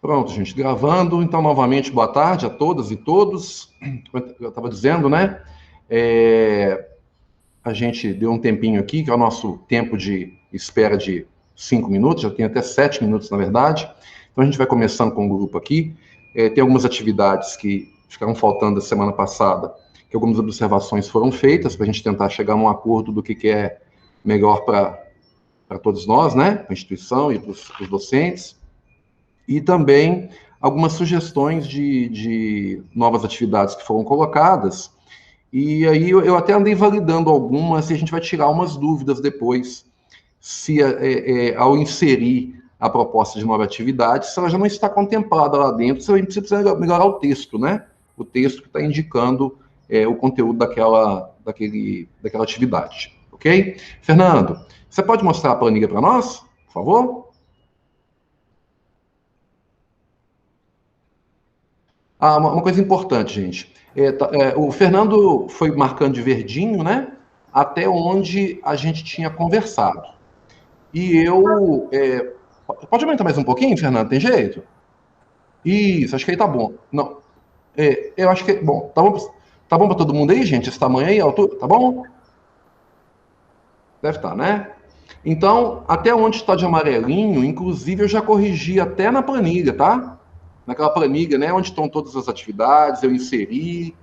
Pronto, gente, gravando. Então, novamente, boa tarde a todas e todos. Eu estava dizendo, né? A gente deu um tempinho aqui, que é o nosso tempo de espera de 5 minutos, já tem até 7 minutos, na verdade. Então, a gente vai começando com o grupo aqui. Tem algumas atividades que ficaram faltando da semana passada, que algumas observações foram feitas para a gente tentar chegar a um acordo do que é melhor para todos nós, né? Para a instituição e para os docentes. E também algumas sugestões de novas atividades que foram colocadas. E aí eu até andei validando algumas e a gente vai tirar umas dúvidas depois, se ao inserir a proposta de nova atividade, se ela já não está contemplada lá dentro, se a gente precisa melhorar o texto, né? O texto que está indicando o conteúdo daquela atividade, ok? Fernando, você pode mostrar a planilha para nós, por favor? Uma coisa importante, gente. O Fernando foi marcando de verdinho, né? Até onde a gente tinha conversado. E eu. Pode aumentar mais um pouquinho, Fernando? Tem jeito? Isso, acho que aí tá bom. Não. Eu acho que. Bom, tá bom para todo mundo aí, gente? Esse tamanho aí, a altura, tá bom? Deve estar, né? Então, até onde está de amarelinho, inclusive eu já corrigi até na planilha, tá? Naquela planilha, né? Onde estão todas as atividades, eu inseri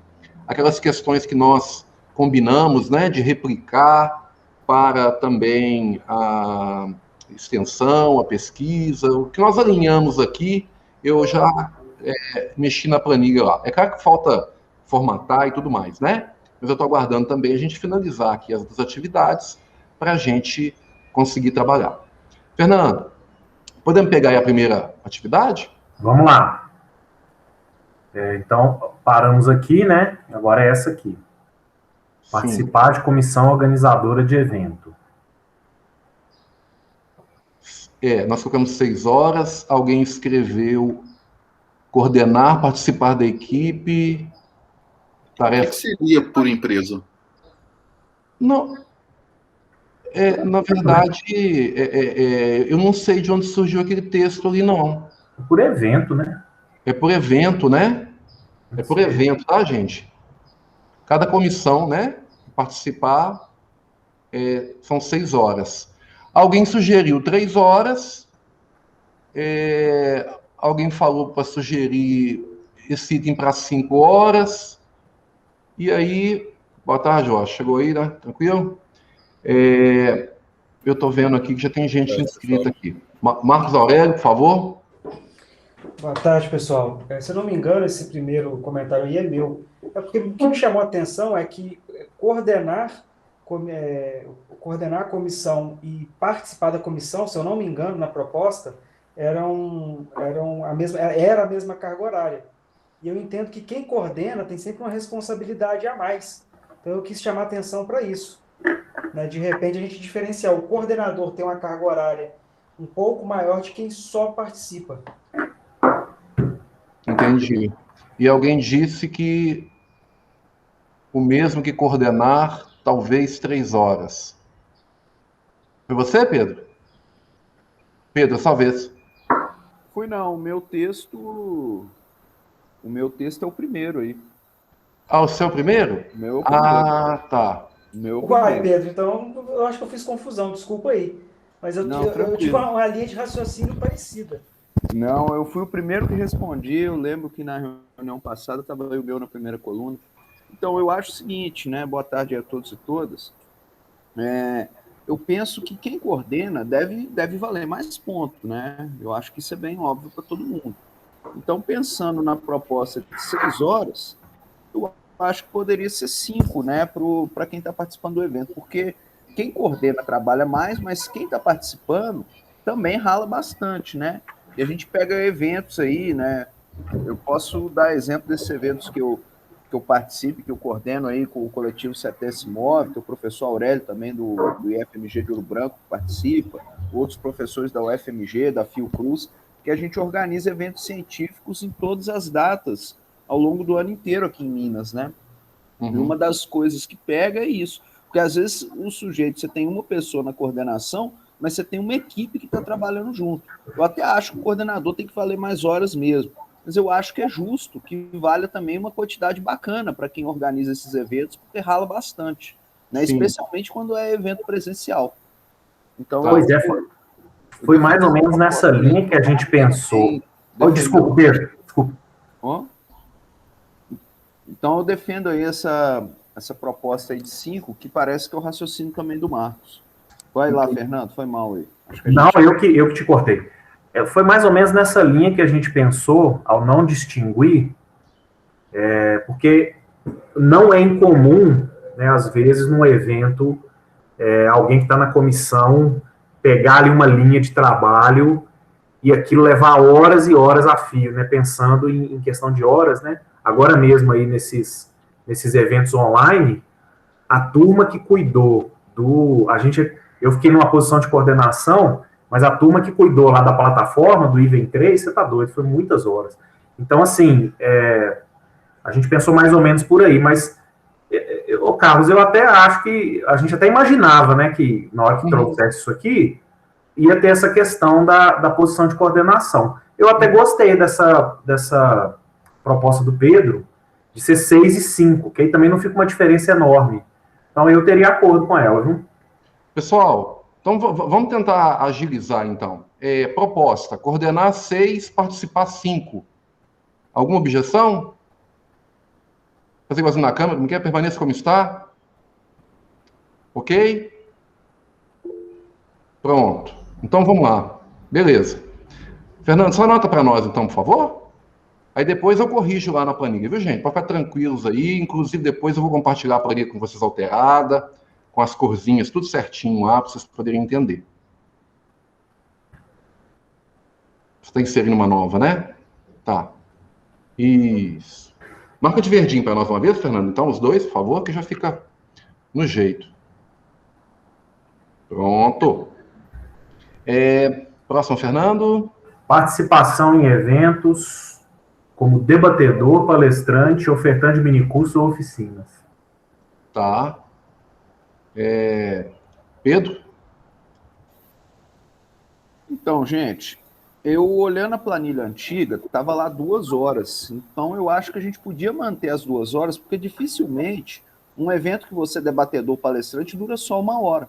aquelas questões que nós combinamos, né, de replicar para também a extensão, a pesquisa, o que nós alinhamos aqui, eu já mexi na planilha lá. É claro que falta formatar e tudo mais, né? Mas eu estou aguardando também a gente finalizar aqui as duas atividades para a gente conseguir trabalhar. Fernando, podemos pegar aí a primeira atividade? Vamos lá. Então, paramos aqui, né? Agora é essa aqui. Participar de comissão organizadora de evento. Nós colocamos 6 horas, alguém escreveu coordenar, participar da equipe, tarefa... O que seria por empresa? Não, na verdade, eu não sei de onde surgiu aquele texto ali, não. Por evento, né? É por evento, né? É por evento, tá, gente? Cada comissão, né, participar, são 6 horas. Alguém sugeriu 3 horas, alguém falou para sugerir esse item para 5 horas, e aí, boa tarde, Jorge, chegou aí, né? Tranquilo? Eu estou vendo aqui que já tem gente inscrita aqui. Marcos Aurélio, por favor. Boa tarde, pessoal. Se eu não me engano, esse primeiro comentário aí é meu. É porque o que me chamou a atenção é que coordenar a comissão e participar da comissão, se eu não me engano, na proposta, era a mesma carga horária. E eu entendo que quem coordena tem sempre uma responsabilidade a mais. Então eu quis chamar a atenção para isso. Né? De repente a gente diferenciar. O coordenador tem uma carga horária um pouco maior de quem só participa. Entendi. E alguém disse que o mesmo que coordenar, talvez 3 horas. Foi você, Pedro? Pedro, sua vez. Foi não, o meu texto é o primeiro aí. O seu primeiro? O meu é o primeiro. Tá. Uai, Pedro, então eu acho que eu fiz confusão, desculpa aí. Mas eu tive uma linha de raciocínio parecida. Não, eu fui o primeiro que respondi. Eu lembro que na reunião passada estava o meu na primeira coluna. Então, eu acho o seguinte, né? Boa tarde a todos e todas. Eu penso que quem coordena deve valer mais pontos, né? Eu acho que isso é bem óbvio para todo mundo. Então, pensando na proposta de 6 horas, eu acho que poderia ser 5, né? Para quem está participando do evento, porque quem coordena trabalha mais, mas quem está participando também rala bastante, né? E a gente pega eventos aí, né? Eu posso dar exemplo desses eventos que eu participo, que eu coordeno aí com o coletivo CETES Move, o professor Aurélio também do IFMG de Ouro Branco participa, outros professores da UFMG, da Fiocruz, que a gente organiza eventos científicos em todas as datas ao longo do ano inteiro aqui em Minas, né? Uhum. E uma das coisas que pega é isso, porque às vezes o sujeito, você tem uma pessoa na coordenação, mas você tem uma equipe que está trabalhando junto. Eu até acho que o coordenador tem que valer mais horas mesmo, mas eu acho que é justo que valha também uma quantidade bacana para quem organiza esses eventos, porque rala bastante, né? Sim. Especialmente quando é evento presencial. Então, Pois é, foi mais ou menos nessa linha que a gente pensou. Oh, desculpa, Pedro. Desculpa. Oh? Então eu defendo aí essa proposta aí de 5, que parece que é o raciocínio também do Marcos. Vai lá, Fernando, foi mal aí. Não, eu que te cortei. Foi mais ou menos nessa linha que a gente pensou, ao não distinguir, porque não é incomum, né, às vezes, num evento, alguém que está na comissão pegar ali uma linha de trabalho e aquilo levar horas e horas a fio, né, pensando em questão de horas, né, agora mesmo aí nesses eventos online, a turma que cuidou eu fiquei numa posição de coordenação, mas a turma que cuidou lá da plataforma, do Even 3, você tá doido, foi muitas horas. Então, assim, a gente pensou mais ou menos por aí, mas, Carlos, eu até acho que a gente até imaginava, né, que na hora que trouxesse isso aqui, ia ter essa questão da posição de coordenação. Eu até gostei dessa proposta do Pedro, de ser 6 e 5, que aí também não fica uma diferença enorme. Então eu teria acordo com ela, viu? Pessoal, então vamos tentar agilizar, então. Proposta, coordenar 6, participar 5. Alguma objeção? Fazer igualzinho na câmera, como quer? Permaneça como está. Ok? Pronto. Então vamos lá. Beleza. Fernando, só anota para nós, então, por favor. Aí depois eu corrijo lá na planilha, viu, gente? Para ficar tranquilos aí. Inclusive, depois eu vou compartilhar a planilha com vocês alterada, com as corzinhas, tudo certinho lá, para vocês poderem entender. Você está inserindo uma nova, né? Tá. Isso. Marca de verdinho para nós uma vez, Fernando. Então, os dois, por favor, que já fica no jeito. Pronto. Próximo, Fernando. Participação em eventos como debatedor, palestrante, ofertante de minicurso ou oficinas. Tá. Pedro? Então, gente, eu olhando a planilha antiga, estava lá 2 horas. Então, eu acho que a gente podia manter as 2 horas, porque dificilmente um evento que você é debatedor palestrante dura só 1 hora.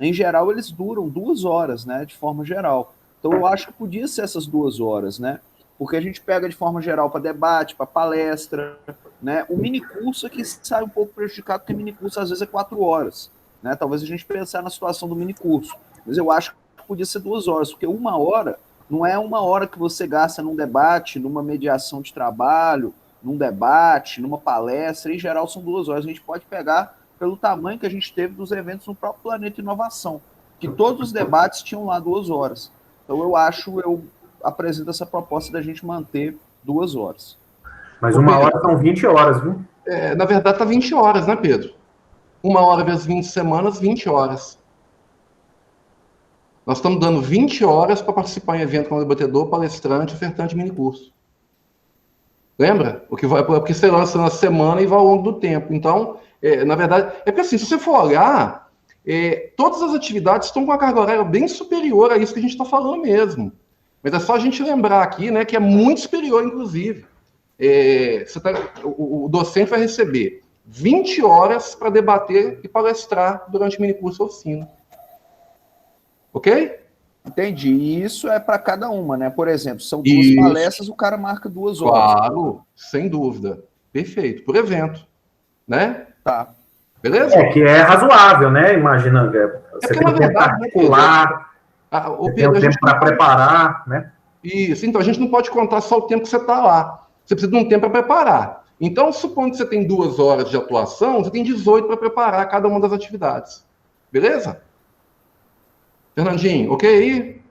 Em geral, eles duram 2 horas, né, de forma geral. Então, eu acho que podia ser essas 2 horas, né? Porque a gente pega de forma geral para debate, para palestra, né? O minicurso aqui sai um pouco prejudicado, porque minicurso às vezes é 4 horas, né? Talvez a gente pensar na situação do minicurso. Mas eu acho que podia ser 2 horas, porque 1 hora não é 1 hora que você gasta num debate, numa mediação de trabalho, num debate, numa palestra. Em geral, são 2 horas. A gente pode pegar pelo tamanho que a gente teve dos eventos no próprio Planeta Inovação, que todos os debates tinham lá 2 horas. Então, eu apresento essa proposta da gente manter 2 horas. Mas 1 hora são 20 horas, viu? Na verdade, tá 20 horas, né, Pedro? 1 hora vezes 20 semanas, 20 horas. Nós estamos dando 20 horas para participar em evento como debatedor, palestrante, ofertante, minicurso. Lembra? Porque você lança na semana e vai ao longo do tempo. Então, na verdade, porque assim, se você for olhar, todas as atividades estão com uma carga horária bem superior a isso que a gente está falando mesmo. Mas é só a gente lembrar aqui, né, que é muito superior, inclusive. O docente vai receber 20 horas para debater e palestrar durante o minicurso ou oficina. Ok? Entendi. E isso é para cada uma, né? Por exemplo, são 2 palestras, o cara marca 2 horas. Claro, sem dúvida. Perfeito. Por evento. Né? Tá. Beleza? Que é razoável, né? Imagina, você tem tempo para articular, tem um tempo para preparar, né? Isso. Então, a gente não pode contar só o tempo que você está lá. Você precisa de um tempo para preparar. Então, supondo que você tem 2 horas de atuação, você tem 18 para preparar cada uma das atividades. Beleza? Fernandinho, ok aí?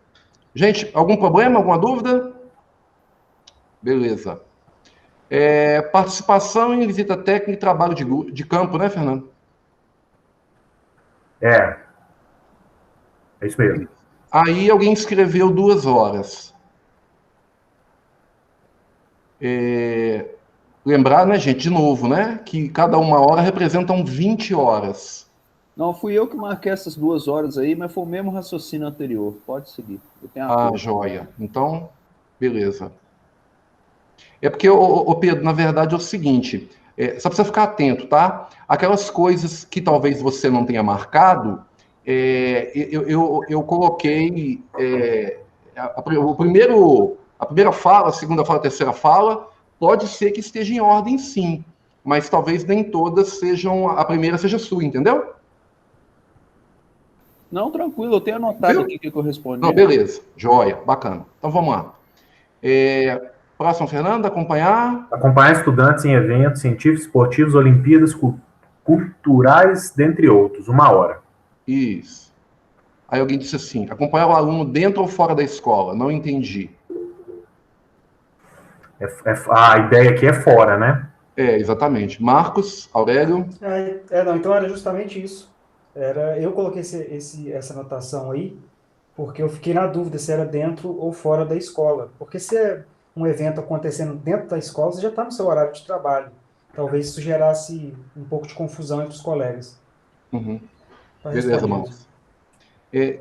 Gente, algum problema, alguma dúvida? Beleza. Participação em visita técnica e trabalho de campo, né, Fernando? É isso mesmo. Aí alguém escreveu 2 horas. Lembrar, né, gente, de novo, né, que cada 1 hora representam 20 horas. Não, fui eu que marquei essas 2 horas aí, mas foi o mesmo raciocínio anterior. Pode seguir. Eu tenho acordo. Joia. Então, beleza. É porque, ô Pedro, na verdade é o seguinte, só precisa ficar atento, tá? Aquelas coisas que talvez você não tenha marcado, eu coloquei a primeira fala, a segunda fala, a terceira fala, pode ser que esteja em ordem, sim, mas talvez nem todas sejam, a primeira seja sua, entendeu? Não, tranquilo, eu tenho anotado aqui o que eu respondi. Não, beleza, joia, bacana. Então vamos lá. Próximo, Fernando, acompanhar. Acompanhar estudantes em eventos científicos, esportivos, Olimpíadas, culturais, dentre outros, 1 hora. Isso. Aí alguém disse assim, acompanhar o aluno dentro ou fora da escola? Não entendi. A ideia aqui é fora, né? Exatamente. Marcos, Aurélio? Não, então era justamente isso. Eu coloquei essa anotação aí, porque eu fiquei na dúvida se era dentro ou fora da escola. Porque se é um evento acontecendo dentro da escola, você já está no seu horário de trabalho. Talvez isso gerasse um pouco de confusão entre os colegas. Uhum. Beleza, Marcos.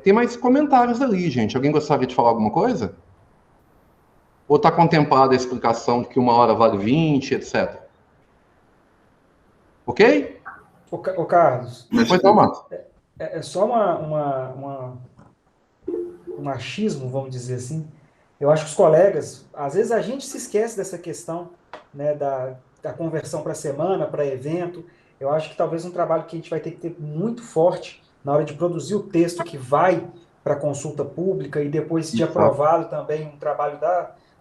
Tem mais comentários ali, gente. Alguém gostaria de falar alguma coisa? Ou está contemplada a explicação de que 1 hora vale 20, etc? Ok? Ô Carlos, Pois não, Marcos. é só um achismo, vamos dizer assim. Eu acho que os colegas, às vezes a gente se esquece dessa questão, né, da conversão para semana, para evento. Eu acho que talvez um trabalho que a gente vai ter que ter muito forte na hora de produzir o texto que vai para consulta pública e depois de aprovado também um trabalho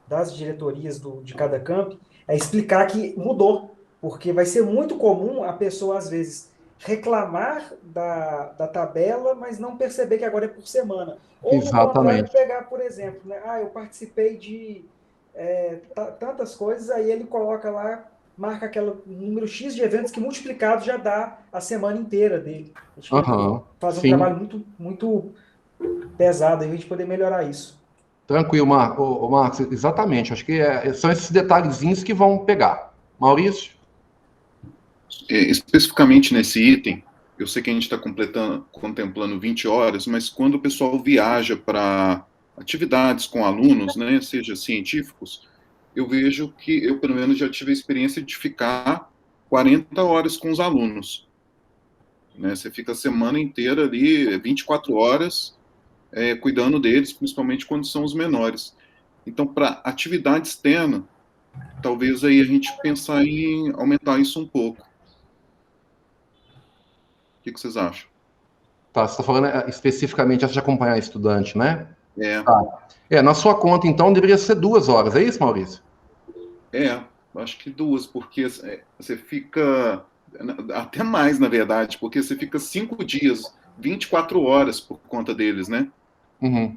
das diretorias de cada camp, é explicar que mudou, porque vai ser muito comum a pessoa, às vezes, reclamar da tabela, mas não perceber que agora é por semana. Ou, no contrário, pegar, por exemplo, né? Eu participei de tantas coisas, aí ele coloca lá, marca aquele número X de eventos que multiplicado já dá a semana inteira dele. A gente faz um trabalho muito, muito pesado aí, a gente poder melhorar isso. Tranquilo, Marcos, exatamente. Acho que são esses detalhezinhos que vão pegar. Maurício? Especificamente nesse item, eu sei que a gente está contemplando 20 horas, mas quando o pessoal viaja para atividades com alunos, né, seja científicos, eu vejo que eu, pelo menos, já tive a experiência de ficar 40 horas com os alunos. Né, você fica a semana inteira ali, 24 horas, cuidando deles, principalmente quando são os menores. Então, para atividade externa, talvez aí a gente pensar em aumentar isso um pouco. O que vocês acham? Tá, você está falando especificamente essa de acompanhar estudante, né? Tá. Na sua conta, então, deveria ser 2 horas, é isso, Maurício? Acho que 2, porque você fica, até mais, na verdade, porque você fica 5 dias, 24 horas por conta deles, né? Uhum.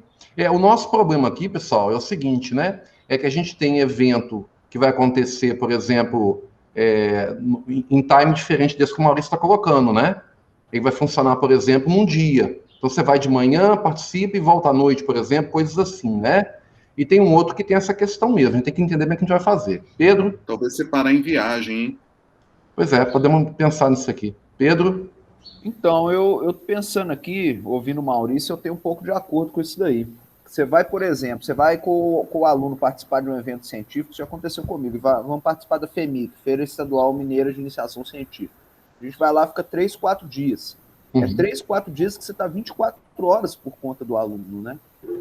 O nosso problema aqui, pessoal, é o seguinte, né? É que a gente tem evento que vai acontecer, por exemplo, em time diferente desse que o Maurício está colocando, né? Ele vai funcionar, por exemplo, num dia. Então, você vai de manhã, participa e volta à noite, por exemplo, coisas assim, né? E tem um outro que tem essa questão mesmo. A gente tem que entender bem o que a gente vai fazer. Pedro? Talvez separar em viagem, hein? Pois podemos pensar nisso aqui. Pedro? Então, eu pensando aqui, ouvindo o Maurício, eu tenho um pouco de acordo com isso daí. Você vai, por exemplo, com o aluno participar de um evento científico, isso já aconteceu comigo, vamos participar da FEMIC, Feira Estadual Mineira de Iniciação Científica. A gente vai lá, fica 3, 4 dias. É 3, 4 dias que você está 24 horas por conta do aluno, né?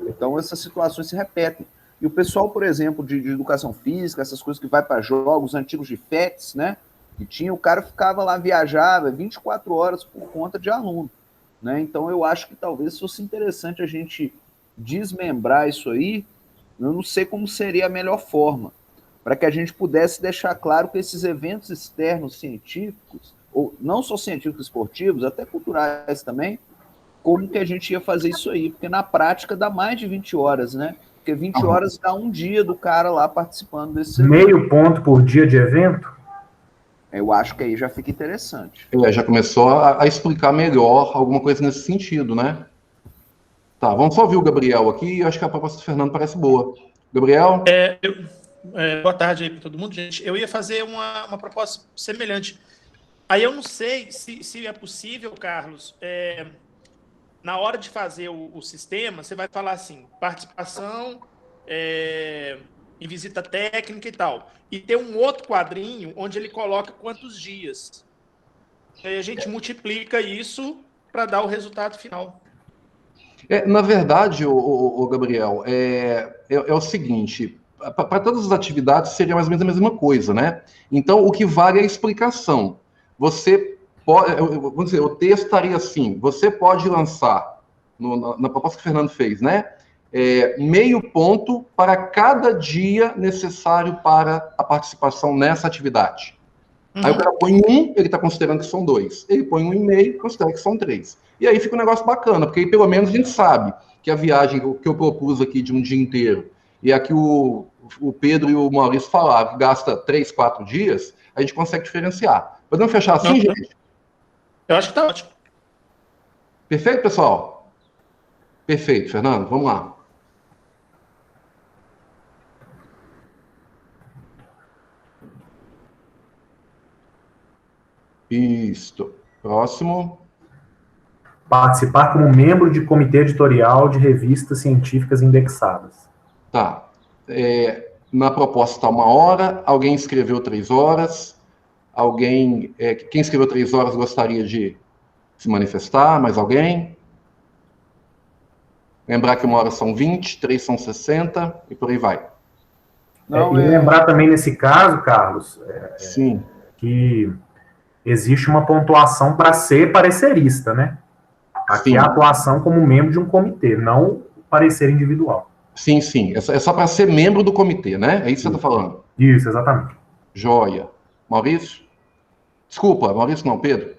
Então, essas situações se repetem. E o pessoal, por exemplo, de educação física, essas coisas que vai para jogos antigos de FETs, né? Que tinha, o cara ficava lá, viajava 24 horas por conta de aluno, né? Então, eu acho que talvez fosse interessante a gente desmembrar isso aí. Eu não sei como seria a melhor forma, para que a gente pudesse deixar claro que esses eventos externos científicos, ou não só científicos esportivos, até culturais também, como que a gente ia fazer isso aí, porque na prática dá mais de 20 horas, né? Porque 20 horas dá um dia do cara lá participando desse evento. Meio ponto por dia de evento? Eu acho que aí já fica interessante. Já começou a explicar melhor alguma coisa nesse sentido, né? Tá, vamos só ouvir o Gabriel aqui. Eu acho que a proposta do Fernando parece boa. Gabriel? Boa tarde aí para todo mundo, gente. Eu ia fazer uma proposta semelhante. Aí eu não sei se é possível, Carlos, na hora de fazer o sistema, você vai falar assim, participação em visita técnica e tal. E ter um outro quadrinho onde ele coloca quantos dias. Aí a gente multiplica isso para dar o resultado final. Na verdade, o Gabriel, é o seguinte, para todas as atividades seria mais ou menos a mesma coisa, né? Então, o que vale é a explicação. Você pode, vamos dizer, o texto estaria assim, você pode lançar, na proposta que o Fernando fez, né? Meio ponto para cada dia necessário para a participação nessa atividade. Aí o cara põe 1, ele está considerando que são 2. Ele põe 1,5, considera que são 3. E aí fica um negócio bacana, porque aí pelo menos a gente sabe que a viagem que eu propus aqui de um dia inteiro, e a que o Pedro e o Maurício falaram, que gasta 3, 4 dias, a gente consegue diferenciar. Podemos fechar assim, gente? Eu acho que está ótimo. Perfeito, pessoal? Perfeito, Fernando, vamos lá. Isto. Próximo. Participar como membro de comitê editorial de revistas científicas indexadas. Tá. Na proposta está 1 hora, alguém escreveu 3 horas, quem escreveu 3 horas gostaria de se manifestar, mais alguém? Lembrar que 1 hora são 20, 3 são 60, e por aí vai. E lembrar também nesse caso, Carlos, Sim. Que existe uma pontuação para ser parecerista, né? Aqui Sim. é a atuação como membro de um comitê, não parecer individual. Sim, sim. É só para ser membro do comitê, né? É isso que você está falando? Isso, exatamente. Joia. Maurício? Desculpa, Maurício não, Pedro?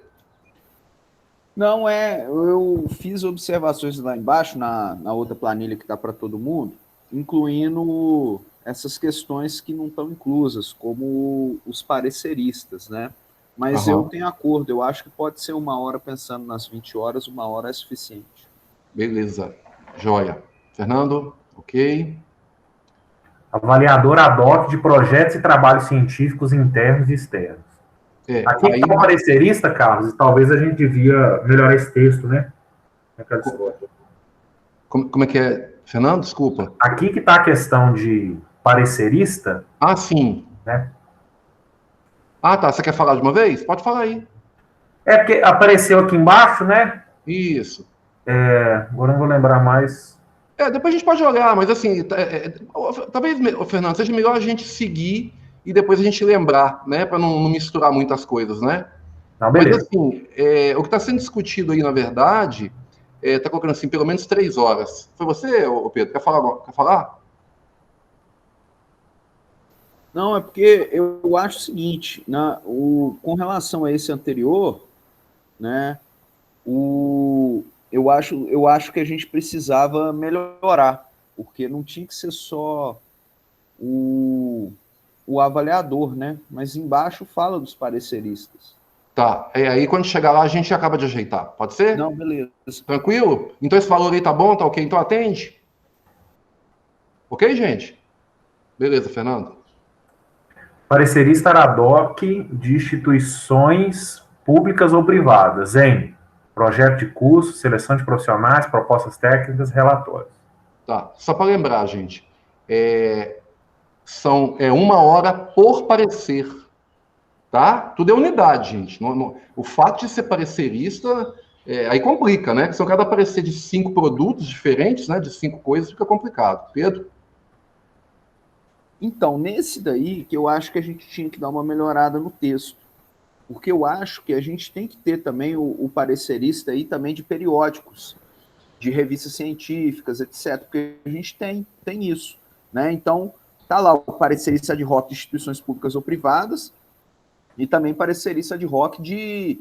Não, eu fiz observações lá embaixo, na outra planilha que está para todo mundo, incluindo essas questões que não estão inclusas, como os pareceristas, né? Mas eu tenho acordo, eu acho que pode ser 1 hora pensando nas 20 horas, 1 hora é suficiente. Beleza, joia. Fernando, ok. Avaliador ad hoc de projetos e trabalhos científicos internos e externos. Aqui está o parecerista, Carlos, e talvez a gente devia melhorar esse texto, né? Como é que é, Fernando? Desculpa. Aqui que está a questão de parecerista. Ah, sim. Né? Ah, tá. Você quer falar de uma vez? Pode falar aí. É porque apareceu aqui embaixo, né? Isso. Agora não vou lembrar mais. Depois a gente pode olhar, mas assim, talvez, Fernando, seja melhor a gente seguir e depois a gente lembrar, né? Para não misturar muitas coisas, né? Não, beleza. Mas assim, o que está sendo discutido aí, na verdade, está colocando assim, pelo menos 3 horas. Foi você, Pedro? Quer falar? Não, é porque eu acho o seguinte, com relação a esse anterior, né, eu acho que a gente precisava melhorar, porque não tinha que ser só o avaliador, né, mas embaixo fala dos pareceristas. Tá, aí quando chegar lá a gente acaba de ajeitar, pode ser? Não, beleza. Tranquilo? Então esse valor aí tá bom, tá ok? Então atende? Ok, gente? Beleza, Fernando? Parecerista ad hoc de instituições públicas ou privadas, em projeto de curso, seleção de profissionais, propostas técnicas, relatórios. Tá, só para lembrar, gente, são 1 hora por parecer, tá? Tudo é unidade, gente. O fato de ser parecerista, aí complica, né? Se eu cada parecer de 5 produtos diferentes, né, de 5 coisas, fica complicado. Pedro? Então, nesse daí, que eu acho que a gente tinha que dar uma melhorada no texto, porque eu acho que a gente tem que ter também o parecerista aí também de periódicos, de revistas científicas, etc., porque a gente tem isso, né? Então, tá lá o parecerista ad hoc de instituições públicas ou privadas e também parecerista ad hoc de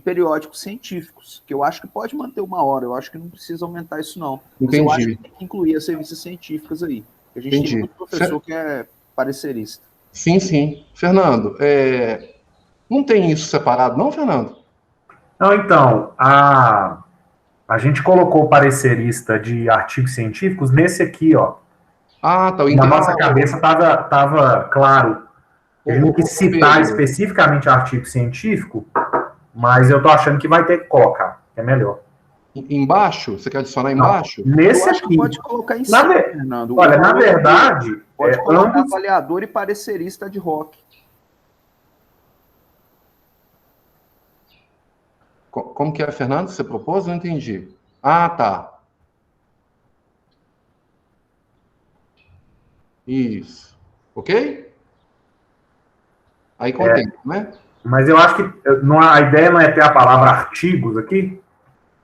periódicos científicos, que eu acho que pode manter 1 hora, eu acho que não precisa aumentar isso não. Entendi. Mas eu acho que tem que incluir as revistas científicas aí. A gente tem muito professor que é parecerista. Sim, sim. Fernando, não tem isso separado, não, Fernando? Não, então, a gente colocou parecerista de artigos científicos nesse aqui, ó. Ah, tá. Na nossa cabeça estava claro Ele não quis citar especificamente artigo científico, mas eu tô achando que vai ter que colocar, é melhor. Embaixo? Você quer adicionar embaixo? Nesse Eu acho que aqui. pode colocar em cima, Fernando. Olha, na verdade, pode colocar ambos... avaliador e parecerista de rock. Como que é, Fernando? Você propôs? Não entendi. Ah, tá. Isso. Ok? Aí contém, né? Mas eu acho que a ideia não é ter a palavra artigos aqui?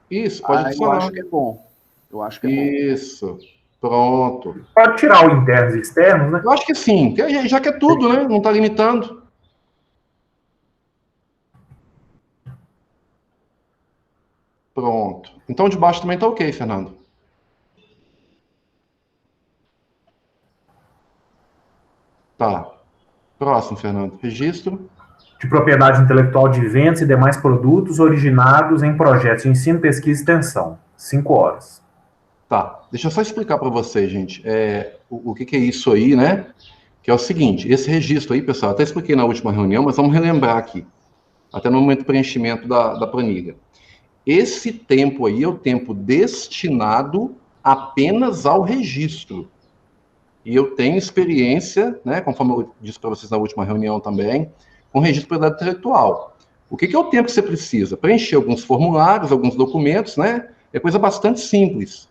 Isso, pode adicionar. Eu acho que é bom. Eu acho que é Isso. Pronto. Pode tirar o internos e externos, né? Eu acho que sim, já que é tudo, né? Não está limitando. Pronto. Então, de baixo também está ok, Fernando. Tá. Próximo, Fernando. Registro. De propriedade intelectual de eventos e demais produtos originados em projetos de ensino, pesquisa e extensão. 5 horas. Tá. Deixa eu só explicar para vocês, gente, o que é isso aí, né? Que é o seguinte, esse registro aí, pessoal, até expliquei na última reunião, mas vamos relembrar aqui, até no momento do preenchimento da planilha. Esse tempo aí é o tempo destinado apenas ao registro. E eu tenho experiência, né, conforme eu disse para vocês na última reunião também, com registro de propriedade intelectual. O que é o tempo que você precisa? Preencher alguns formulários, alguns documentos, né? É coisa bastante simples.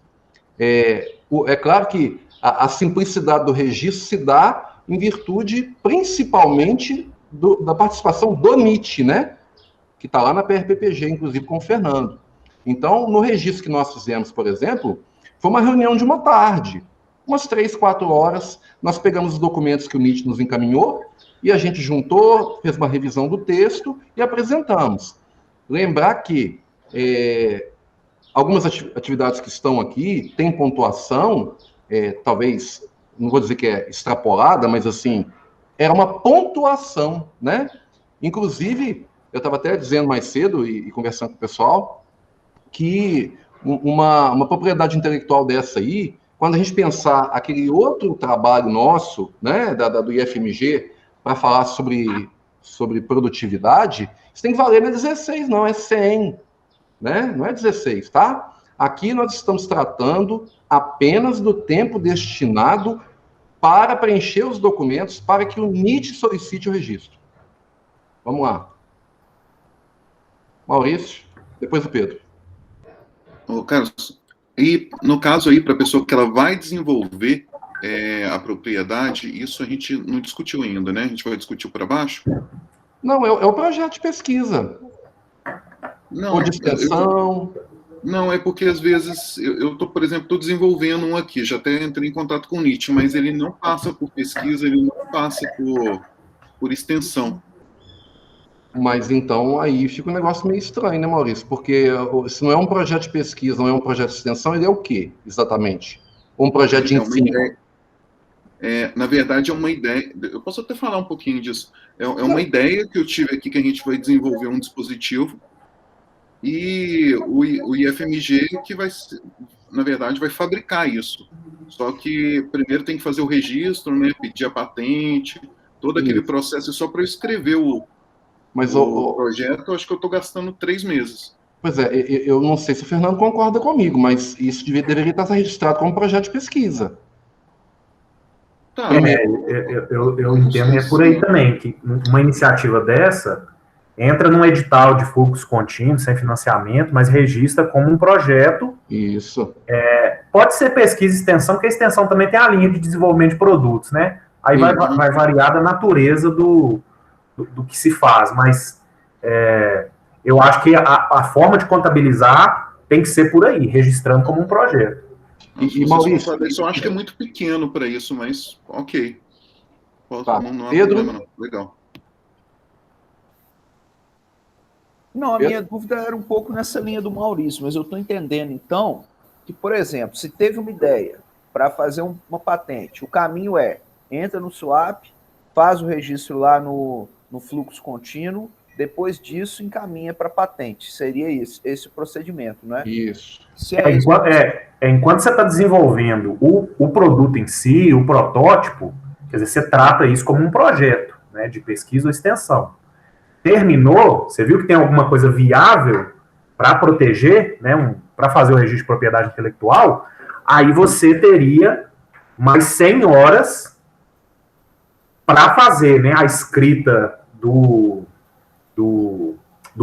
É claro que a simplicidade do registro se dá em virtude, principalmente, da participação do NIT, né? Que está lá na PRPPG, inclusive com o Fernando. Então, no registro que nós fizemos, por exemplo, foi uma reunião de uma tarde, umas 3, 4 horas, nós pegamos os documentos que o NIT nos encaminhou e a gente juntou, fez uma revisão do texto e apresentamos. Lembrar que algumas atividades que estão aqui têm pontuação, talvez, não vou dizer que é extrapolada, mas assim, era uma pontuação, né? Inclusive, eu estava até dizendo mais cedo e conversando com o pessoal, que uma propriedade intelectual dessa aí, quando a gente pensar aquele outro trabalho nosso, né, do IFMG, para falar sobre produtividade, isso tem que valer, não é 16, não, é 100, né? Não é 16, tá? Aqui nós estamos tratando apenas do tempo destinado para preencher os documentos para que o NIT solicite o registro. Vamos lá. Maurício, depois o Pedro. Ô, Carlos, e no caso aí, para a pessoa que ela vai desenvolver a propriedade, isso a gente não discutiu ainda, né? A gente vai discutir para baixo? Não, é o projeto de pesquisa. Não, ou de extensão. Não, é porque às vezes eu tô, por exemplo, estou desenvolvendo um aqui, já até entrei em contato com o NIT, mas ele não passa por pesquisa, ele não passa por extensão. Mas então aí fica um negócio meio estranho, né, Maurício? Porque se não é um projeto de pesquisa, não é um projeto de extensão, ele é o quê, exatamente? Um projeto de ensino? Na verdade, é uma ideia. Eu posso até falar um pouquinho disso. É uma ideia que eu tive aqui, que a gente vai desenvolver um dispositivo, e o IFMG que vai, na verdade, vai fabricar isso. Só que primeiro tem que fazer o registro, né, pedir a patente, todo aquele processo, só para eu escrever o projeto, eu acho que eu estou gastando 3 meses. Pois é, eu não sei se o Fernando concorda comigo, mas isso deveria estar registrado como projeto de pesquisa. Tá. Eu entendo, é por aí também, que uma iniciativa dessa entra num edital de fluxo contínuo, sem financiamento, mas registra como um projeto. Isso. Pode ser pesquisa e extensão, porque a extensão também tem a linha de desenvolvimento de produtos, né? Aí vai variar da natureza do que se faz, mas eu acho que a forma de contabilizar tem que ser por aí, registrando como um projeto. E Maurício, eu acho que é muito pequeno para isso, mas ok. Tá. Não há Pedro? problema, não. Legal. Não, a minha dúvida era um pouco nessa linha do Maurício, mas eu estou entendendo, então, que, por exemplo, se teve uma ideia para fazer uma patente, o caminho entra no SWAP, faz o registro lá no fluxo contínuo, depois disso encaminha para patente. Seria esse o procedimento, não é? Isso. Enquanto você está desenvolvendo o produto em si, o protótipo, quer dizer, você trata isso como um projeto. né, de pesquisa ou extensão. Terminou, você viu que tem alguma coisa viável para proteger, né, para fazer o registro de propriedade intelectual, aí você teria mais 100 horas para fazer, né, a escrita do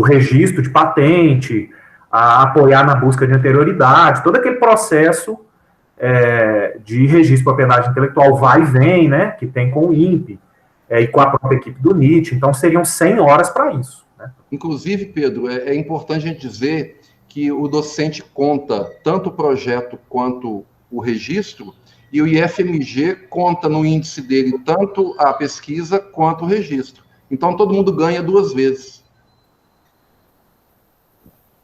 registro de patente, a apoiar na busca de anterioridade, todo aquele processo de registro de propriedade intelectual vai e vem, né, que tem com o INPE e com a própria equipe do NIT. Então, seriam 100 horas para isso. Né? Inclusive, Pedro, é importante a gente dizer que o docente conta tanto o projeto quanto o registro, e o IFMG conta no índice dele tanto a pesquisa quanto o registro. Então, todo mundo ganha 2 vezes.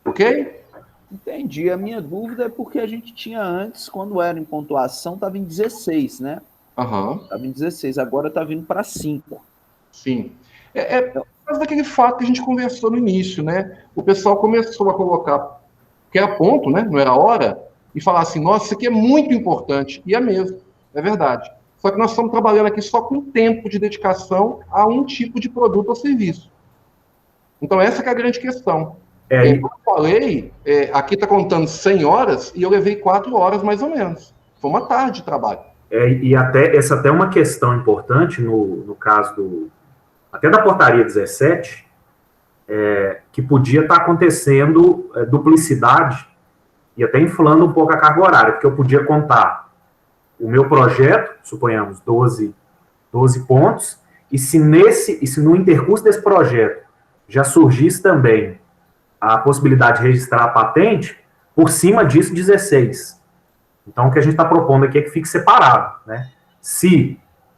Ok? Entendi. A minha dúvida é porque a gente tinha antes, quando era em pontuação, estava em 16, né? Aham. Estava em 16, agora está vindo para 5. Sim. Por causa daquele fato que a gente conversou no início, né? O pessoal começou a colocar, que era ponto, né? Não era hora, e falar assim, nossa, isso aqui é muito importante. E é mesmo, é verdade. Só que nós estamos trabalhando aqui só com tempo de dedicação a um tipo de produto ou serviço. Então, essa que é a grande questão. Como eu falei, aqui está contando 100 horas e eu levei 4 horas, mais ou menos. Foi uma tarde de trabalho. E essa até é uma questão importante no caso até da portaria 17, que podia estar acontecendo duplicidade e até inflando um pouco a carga horária, porque eu podia contar o meu projeto, suponhamos 12 pontos, e se no intercurso desse projeto já surgisse também a possibilidade de registrar a patente, por cima disso 16. Então, o que a gente está propondo aqui é que fique separado, né?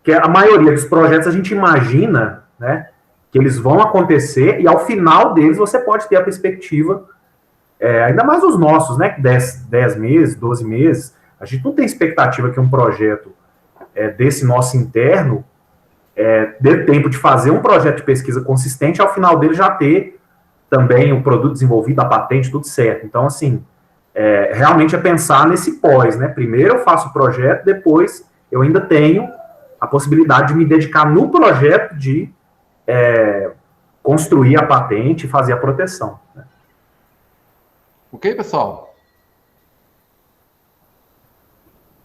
Que a maioria dos projetos a gente imagina, né, que eles vão acontecer e ao final deles você pode ter a perspectiva, ainda mais os nossos, né, 10 meses, 12 meses, a gente não tem expectativa que um projeto desse nosso interno dê tempo de fazer um projeto de pesquisa consistente e ao final dele já ter também o produto desenvolvido, a patente, tudo certo. Então, assim, realmente é pensar nesse pós, né? Primeiro eu faço o projeto, depois eu ainda tenho a possibilidade de me dedicar no projeto de construir a patente e fazer a proteção. Né? Ok, pessoal?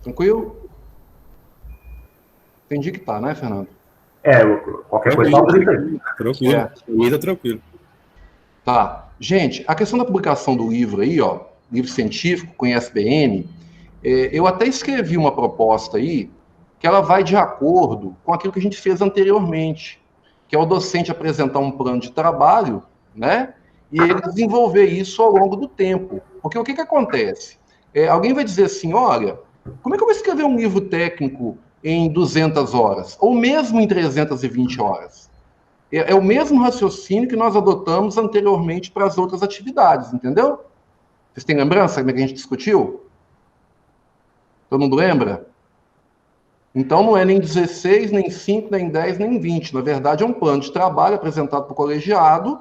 Tranquilo? Entendi que tá, né, Fernando? Qualquer coisa só grita aí. Tranquilo, tranquilo. Tá. Gente, a questão da publicação do livro aí, ó, livro científico com ISBN, eu até escrevi uma proposta aí que ela vai de acordo com aquilo que a gente fez anteriormente, que é o docente apresentar um plano de trabalho, né, e ele desenvolver isso ao longo do tempo. Porque o que acontece? Alguém vai dizer assim, olha, como é que eu vou escrever um livro técnico em 200 horas? Ou mesmo em 320 horas? É o mesmo raciocínio que nós adotamos anteriormente para as outras atividades, entendeu? Vocês têm lembrança como é que a gente discutiu? Todo mundo lembra? Então, não é nem 16, nem 5, nem 10, nem 20. Na verdade, é um plano de trabalho apresentado para o colegiado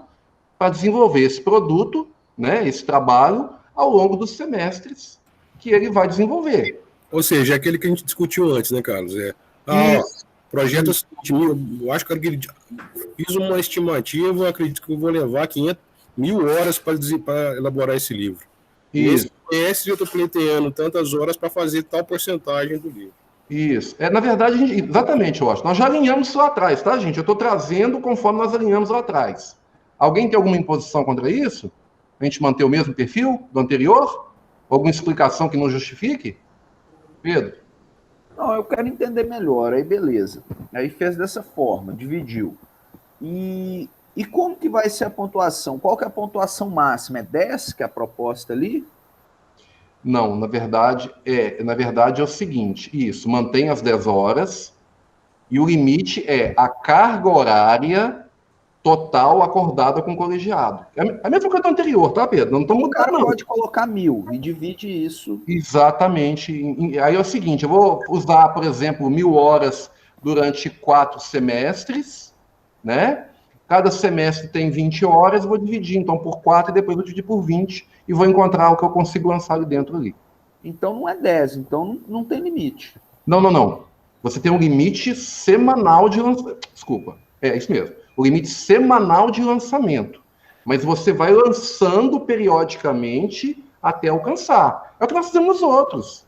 para desenvolver esse produto, né, esse trabalho, ao longo dos semestres que ele vai desenvolver. Ou seja, é aquele que a gente discutiu antes, né, Carlos? Projeto, eu acho que fiz uma estimativa, acredito que eu vou levar 500.000 horas para elaborar esse livro. Isso. Nesse eu estou pleiteando tantas horas para fazer tal porcentagem do livro. Isso. Na verdade, exatamente, eu acho. Nós já alinhamos lá atrás, tá, gente? Eu estou trazendo conforme nós alinhamos lá atrás. Alguém tem alguma imposição contra isso? A gente manter o mesmo perfil do anterior? Alguma explicação que não justifique? Pedro? Não, eu quero entender melhor, aí beleza. Aí fez dessa forma, dividiu. E como que vai ser a pontuação? Qual que é a pontuação máxima? É 10, que é a proposta ali? Não, na verdade é o seguinte, isso, mantém as 10 horas e o limite é a carga horária total acordada com o colegiado. É a mesma coisa do anterior, tá, Pedro? Não estamos mudando, não. Pode colocar 1.000 e divide isso. Exatamente. Aí é o seguinte, eu vou usar, por exemplo, 1.000 horas durante 4 semestres, né? Cada semestre tem 20 horas, vou dividir, então, por 4 e depois vou dividir por 20 e vou encontrar o que eu consigo lançar ali dentro ali. Então não é 10, então não tem limite. Não. Você tem um limite semanal de lançamento. Desculpa. É isso mesmo. O limite semanal de lançamento. Mas você vai lançando periodicamente até alcançar. É o que nós fizemos nos outros.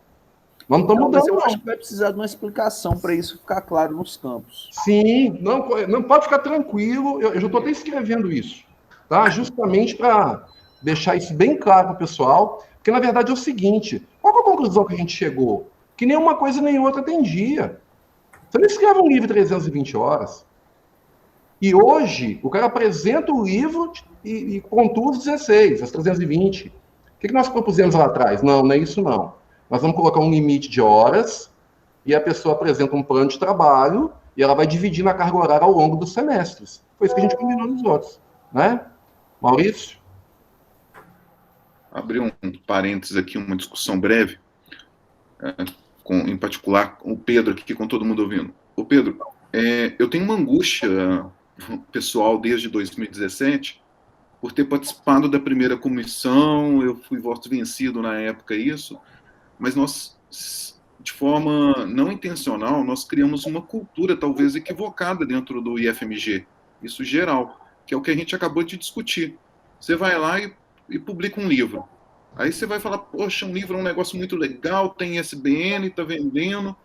Nós não estamos mudando, eu não. acho que vai precisar de uma explicação para isso ficar claro nos campos. Sim, não pode ficar tranquilo. Eu já estou até escrevendo isso, tá? Justamente para deixar isso bem claro para o pessoal. Porque, na verdade, é o seguinte: qual é a conclusão que a gente chegou? Que nenhuma coisa nem outra tem dia. Você não escreve um livro em 320 horas. E hoje, o cara apresenta o livro e pontua os 16, as 320. O que nós propusemos lá atrás? Não é isso não. Nós vamos colocar um limite de horas e a pessoa apresenta um plano de trabalho e ela vai dividir na carga horária ao longo dos semestres. Foi isso que a gente combinou nos outros, né? Maurício? Abrir um parênteses aqui, uma discussão breve, em particular o Pedro aqui, com todo mundo ouvindo. Ô Pedro, eu tenho uma angústia pessoal desde 2017 por ter participado da primeira comissão. Eu fui voto vencido na época, isso, mas nós, de forma não intencional, nós criamos uma cultura talvez equivocada dentro do IFMG, isso geral, que é o que a gente acabou de discutir. Você vai lá e publica um livro. Aí você vai falar, poxa, um livro é um negócio muito legal, tem ISBN, está vendendo,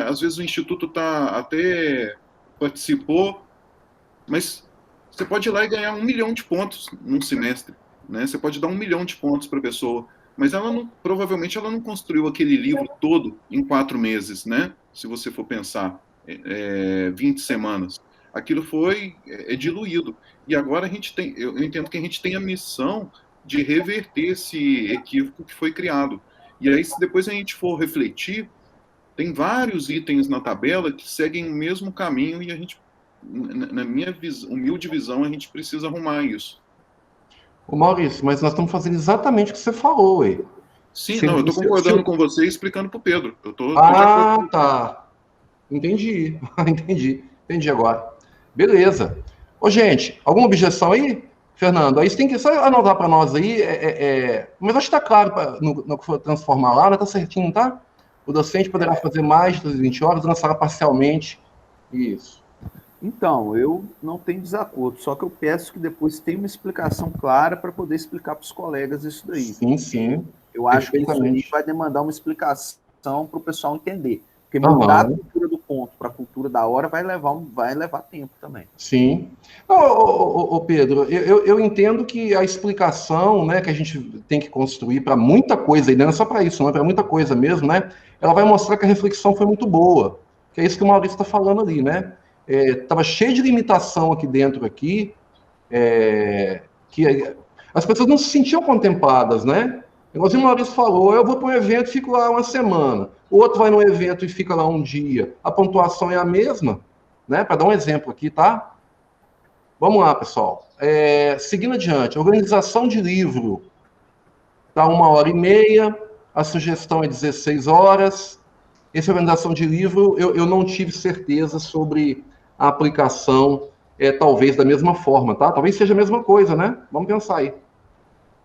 às vezes o Instituto até participou, mas você pode ir lá e ganhar 1 milhão de pontos num semestre, né? Você pode dar 1 milhão de pontos para a pessoa, mas provavelmente ela não construiu aquele livro todo em 4 meses, né? Se você for pensar, 20 semanas. Aquilo foi diluído. E agora eu entendo que a gente tem a missão de reverter esse equívoco que foi criado. E aí, se depois a gente for refletir, tem vários itens na tabela que seguem o mesmo caminho e a gente, na minha humilde visão, a gente precisa arrumar isso. Ô Maurício, mas nós estamos fazendo exatamente o que você falou, ué. Sim, eu estou concordando com você e explicando para o Pedro. Tá. Entendi. Entendi agora. Beleza. Ô, gente, alguma objeção aí? Fernando, aí você tem que só anotar para nós aí, mas acho que está claro no que for transformar lá, está certinho, tá? O docente poderá fazer mais de 220 horas, lançará parcialmente. Isso. Então, eu não tenho desacordo, só que eu peço que depois tenha uma explicação clara para poder explicar para os colegas isso daí. Sim. Eu acho que isso aí vai demandar uma explicação para o pessoal entender. Porque mudar a cultura do ponto para a cultura da hora vai levar tempo também. Sim. Ô, Pedro, eu entendo que a explicação, né, que a gente tem que construir para muita coisa, e não é só para isso, não é para muita coisa mesmo, né? Ela vai mostrar que a reflexão foi muito boa. Que é isso que o Maurício está falando ali, né? Estava cheio de limitação aqui dentro, que as pessoas não se sentiam contempladas, né? Igualzinho o Maurício falou, eu vou para um evento e fico lá uma semana. O outro vai no evento e fica lá um dia. A pontuação é a mesma, né? Para dar um exemplo aqui, tá? Vamos lá, pessoal. Seguindo adiante, organização de livro. Tá 1h30, a sugestão é 16 horas. Essa organização de livro, eu não tive certeza sobre a aplicação, talvez da mesma forma, tá? Talvez seja a mesma coisa, né? Vamos pensar aí.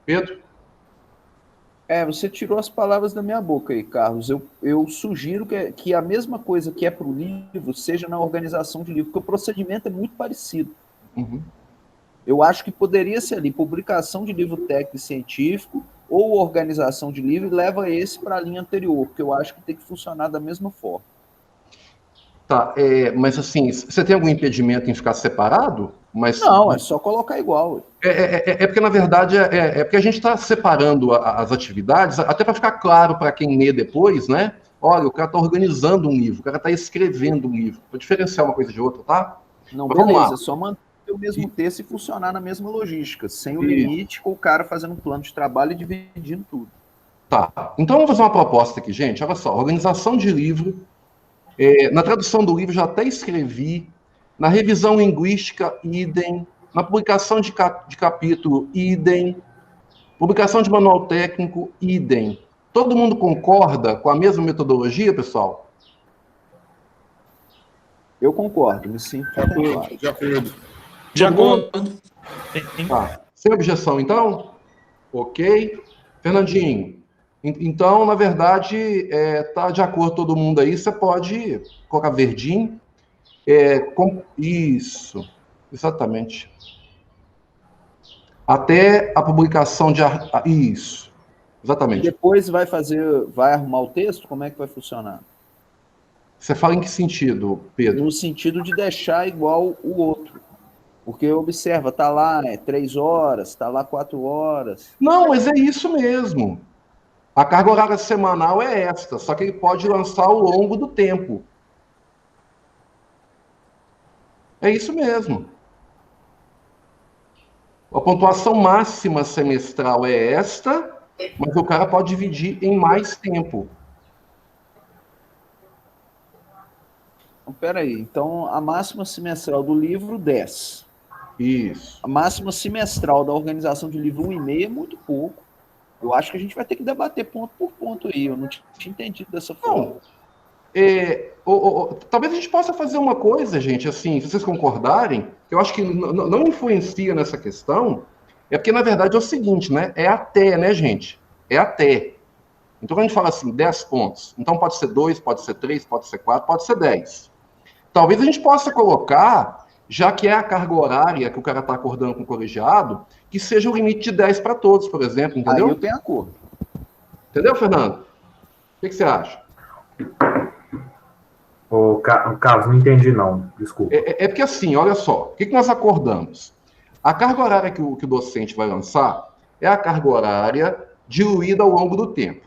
Pedro? Você tirou as palavras da minha boca aí, Carlos. Eu sugiro que a mesma coisa que é para o livro seja na organização de livro, porque o procedimento é muito parecido. Uhum. Eu acho que poderia ser ali publicação de livro técnico e científico ou organização de livro e leva esse para a linha anterior, porque eu acho que tem que funcionar da mesma forma. Tá, mas assim, você tem algum impedimento em ficar separado? Não, é só colocar igual. Porque, na verdade, porque a gente está separando as atividades, até para ficar claro para quem lê depois, né? Olha, o cara está organizando um livro, o cara está escrevendo um livro, para diferenciar uma coisa de outra, tá? Não, beleza, é só manter o mesmo texto e funcionar na mesma logística, sem o limite, com o cara fazendo um plano de trabalho e dividindo tudo. Tá, então vamos fazer uma proposta aqui, gente. Olha só, organização de livro. Na tradução do livro já até escrevi, na revisão linguística, idem, na publicação de capítulo, idem, publicação de manual técnico, idem. Todo mundo concorda com a mesma metodologia, pessoal? Eu concordo, me sinto de acordo. De acordo. Tá. Sem objeção, então? Ok. Fernandinho, então, na verdade, tá de acordo todo mundo aí, você pode colocar verdinho. Isso, exatamente. Até a publicação de... Isso, exatamente. Depois vai arrumar o texto? Como é que vai funcionar? Você fala em que sentido, Pedro? No sentido de deixar igual o outro. Porque observa, tá lá 3 horas, tá lá 4 horas. Não, mas é isso mesmo. A carga horária semanal é esta, só que ele pode lançar ao longo do tempo. É isso mesmo. A pontuação máxima semestral é esta, mas o cara pode dividir em mais tempo. Peraí, então a máxima semestral do livro, 10. Isso. A máxima semestral da organização de livro 1,5 é muito pouco. Eu acho que a gente vai ter que debater ponto por ponto aí. Eu não tinha entendido dessa forma. Talvez a gente possa fazer uma coisa, gente, assim, se vocês concordarem, que eu acho que não influencia nessa questão, é porque, na verdade, é o seguinte, né? É até, né, gente? É até. Então, quando a gente fala assim, 10 pontos, então pode ser 2, pode ser 3, pode ser 4, pode ser 10. Talvez a gente possa colocar, já que é a carga horária que o cara está acordando com o colegiado, que seja o limite de 10 para todos, por exemplo, entendeu? Aí eu tenho acordo. Entendeu, Fernando? O que você acha? Carlos, não entendi não, desculpa. É porque assim, olha só, o que nós acordamos? A carga horária que o docente vai lançar é a carga horária diluída ao longo do tempo,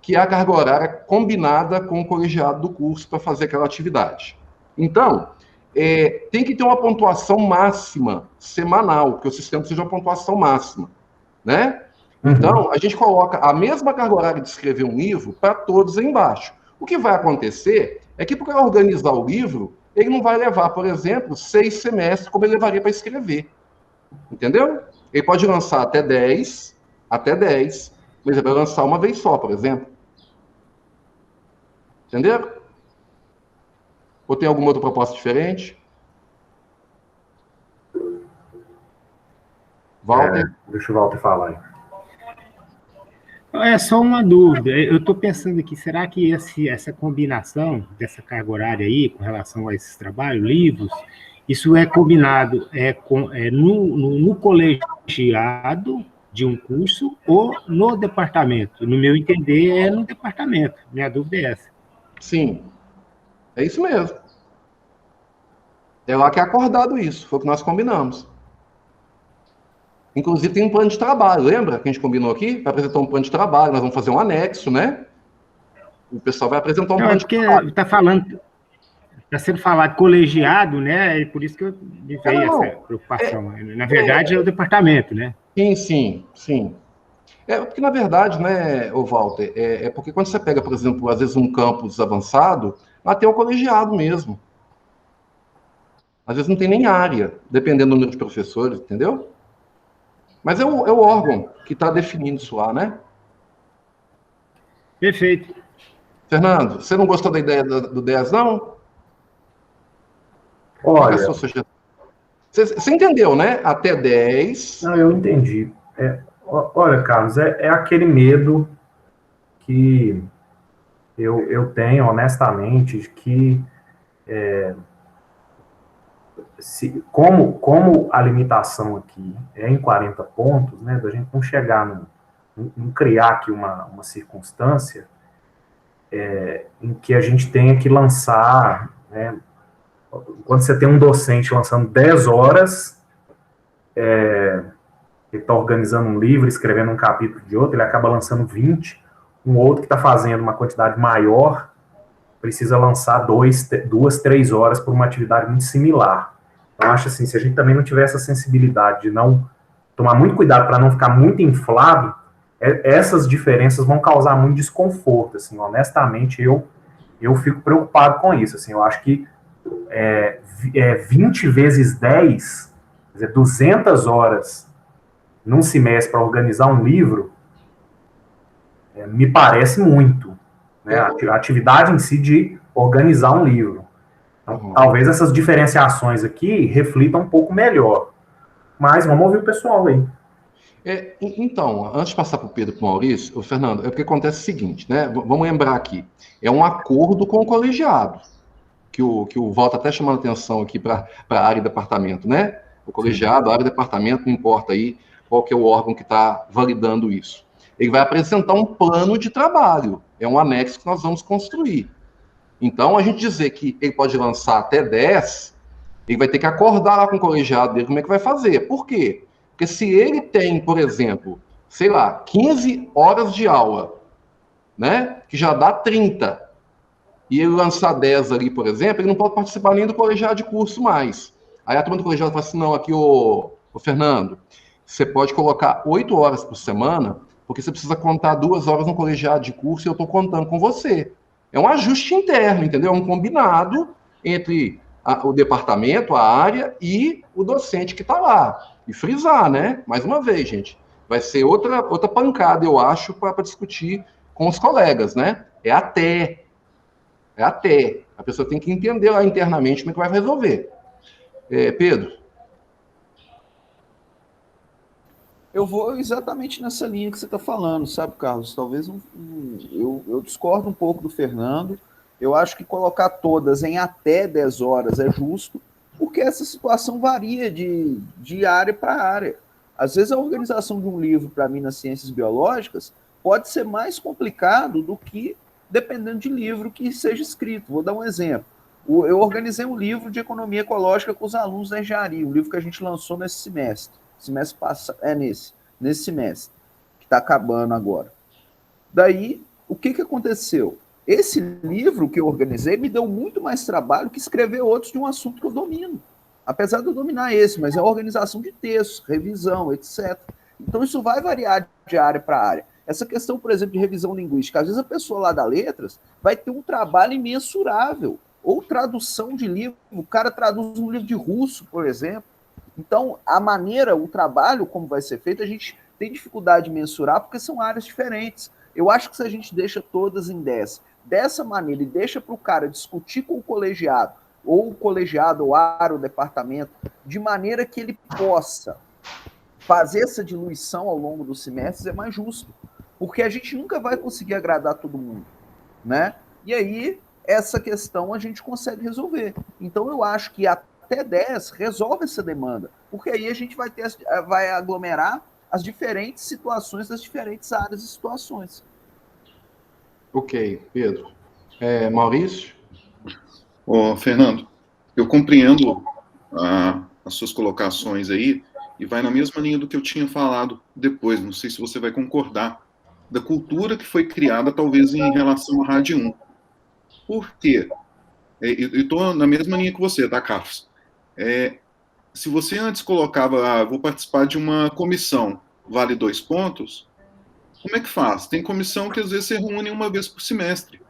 que é a carga horária combinada com o colegiado do curso para fazer aquela atividade. Então, tem que ter uma pontuação máxima semanal, que o sistema seja uma pontuação máxima, né? Então, a gente coloca a mesma carga horária de escrever um livro para todos aí embaixo. O que vai acontecer é que, para organizar o livro, ele não vai levar, por exemplo, 6 semestres, como ele levaria para escrever. Entendeu? Ele pode lançar até 10, mas ele vai lançar uma vez só, por exemplo. Entenderam? Ou tem alguma outra proposta diferente? Walter? Deixa o Walter falar aí. É só uma dúvida. Eu estou pensando aqui, será que essa combinação dessa carga horária aí, com relação a esses trabalhos, livros, isso é combinado no colegiado de um curso ou no departamento? No meu entender, é no departamento. Minha dúvida é essa. Sim, é isso mesmo. É lá que é acordado isso, foi o que nós combinamos. Inclusive tem um plano de trabalho, lembra que a gente combinou aqui? Vai apresentar um plano de trabalho, nós vamos fazer um anexo, né? O pessoal vai apresentar um plano de trabalho. Está sendo falado colegiado, né? E por isso que me veio essa preocupação. Na verdade, é o departamento, né? Sim. Porque, na verdade, né, Walter, porque quando você pega, por exemplo, às vezes um campus avançado, lá tem o colegiado mesmo. Às vezes não tem nem área, dependendo do número de professores, entendeu? Mas é o órgão que está definindo isso lá, né? Perfeito. Fernando, você não gostou da ideia do 10, não? Olha... Você entendeu, né? Até 10... Não, eu entendi. Olha, Carlos, é aquele medo que eu tenho, honestamente, de que como a limitação aqui é em 40 pontos, né, da gente não chegar não criar aqui uma circunstância em que a gente tenha que lançar, né, quando você tem um docente lançando 10 horas, ele está organizando um livro, escrevendo um capítulo de outro, ele acaba lançando 20, um outro que está fazendo uma quantidade maior precisa lançar 2, 3 horas por uma atividade muito similar. Então, acho assim, se a gente também não tiver essa sensibilidade de não tomar muito cuidado para não ficar muito inflado, essas diferenças vão causar muito desconforto, assim, honestamente, eu fico preocupado com isso, assim, eu acho que 20 vezes 10, quer dizer, 200 horas num semestre para organizar um livro, me parece muito, né, a atividade em si de organizar um livro. Então, talvez essas diferenciações aqui reflitam um pouco melhor. Mas vamos ouvir o pessoal aí. Então, antes de passar para o Pedro e para o Maurício, Fernando, o que acontece é o seguinte, né? Vamos lembrar aqui. É um acordo com o colegiado. o voto até chamando atenção aqui para a área e departamento, né? O colegiado, a área e departamento, não importa aí qual que é o órgão que está validando isso. Ele vai apresentar um plano de trabalho, é um anexo que nós vamos construir. Então, a gente dizer que ele pode lançar até 10, ele vai ter que acordar lá com o colegiado dele como é que vai fazer. Por quê? Porque se ele tem, por exemplo, sei lá, 15 horas de aula, né, que já dá 30, e ele lançar 10 ali, por exemplo, ele não pode participar nem do colegiado de curso mais. Aí a turma do colegiado fala assim, não, aqui, ô Fernando, você pode colocar 8 horas por semana, porque você precisa contar 2 horas no colegiado de curso e eu estou contando com você. É um ajuste interno, entendeu? É um combinado entre o departamento, a área e o docente que está lá. E frisar, né? Mais uma vez, gente, vai ser outra pancada, eu acho, para discutir com os colegas, né? É até. A pessoa tem que entender lá internamente como é que vai resolver. Pedro? Eu vou exatamente nessa linha que você está falando, sabe, Carlos? Talvez eu discordo um pouco do Fernando. Eu acho que colocar todas em até 10 horas é justo, porque essa situação varia de área para área. Às vezes a organização de um livro, para mim, nas ciências biológicas, pode ser mais complicado do que dependendo de livro que seja escrito. Vou dar um exemplo. Eu organizei um livro de economia ecológica com os alunos da engenharia, um livro que a gente lançou nesse semestre. Semestre passado, nesse semestre, que está acabando agora. Daí, o que aconteceu? Esse livro que eu organizei me deu muito mais trabalho que escrever outros de um assunto que eu domino. Apesar de eu dominar esse, mas é a organização de textos, revisão, etc. Então, isso vai variar de área para área. Essa questão, por exemplo, de revisão linguística, às vezes a pessoa lá da letras vai ter um trabalho imensurável. Ou tradução de livro, o cara traduz um livro de russo, por exemplo. Então, a maneira, o trabalho, como vai ser feito, a gente tem dificuldade de mensurar, porque são áreas diferentes. Eu acho que se a gente deixa todas em 10, dessa maneira, e deixa para o cara discutir com o colegiado, ou o colegiado, ou a área, o departamento, de maneira que ele possa fazer essa diluição ao longo dos semestres, é mais justo. Porque a gente nunca vai conseguir agradar todo mundo, né? E aí, essa questão a gente consegue resolver. Então, eu acho que até 10 resolve essa demanda, porque aí a gente vai aglomerar as diferentes situações das diferentes áreas e situações. Ok, Pedro. Maurício? Fernando, eu compreendo as suas colocações aí, e vai na mesma linha do que eu tinha falado depois, não sei se você vai concordar, da cultura que foi criada, talvez, em relação à Rádio 1. Por quê? Eu estou na mesma linha que você, tá, Carlos? Se você antes colocava, vou participar de uma comissão, vale 2 pontos, como é que faz? Tem comissão que às vezes você reúne uma vez por semestre.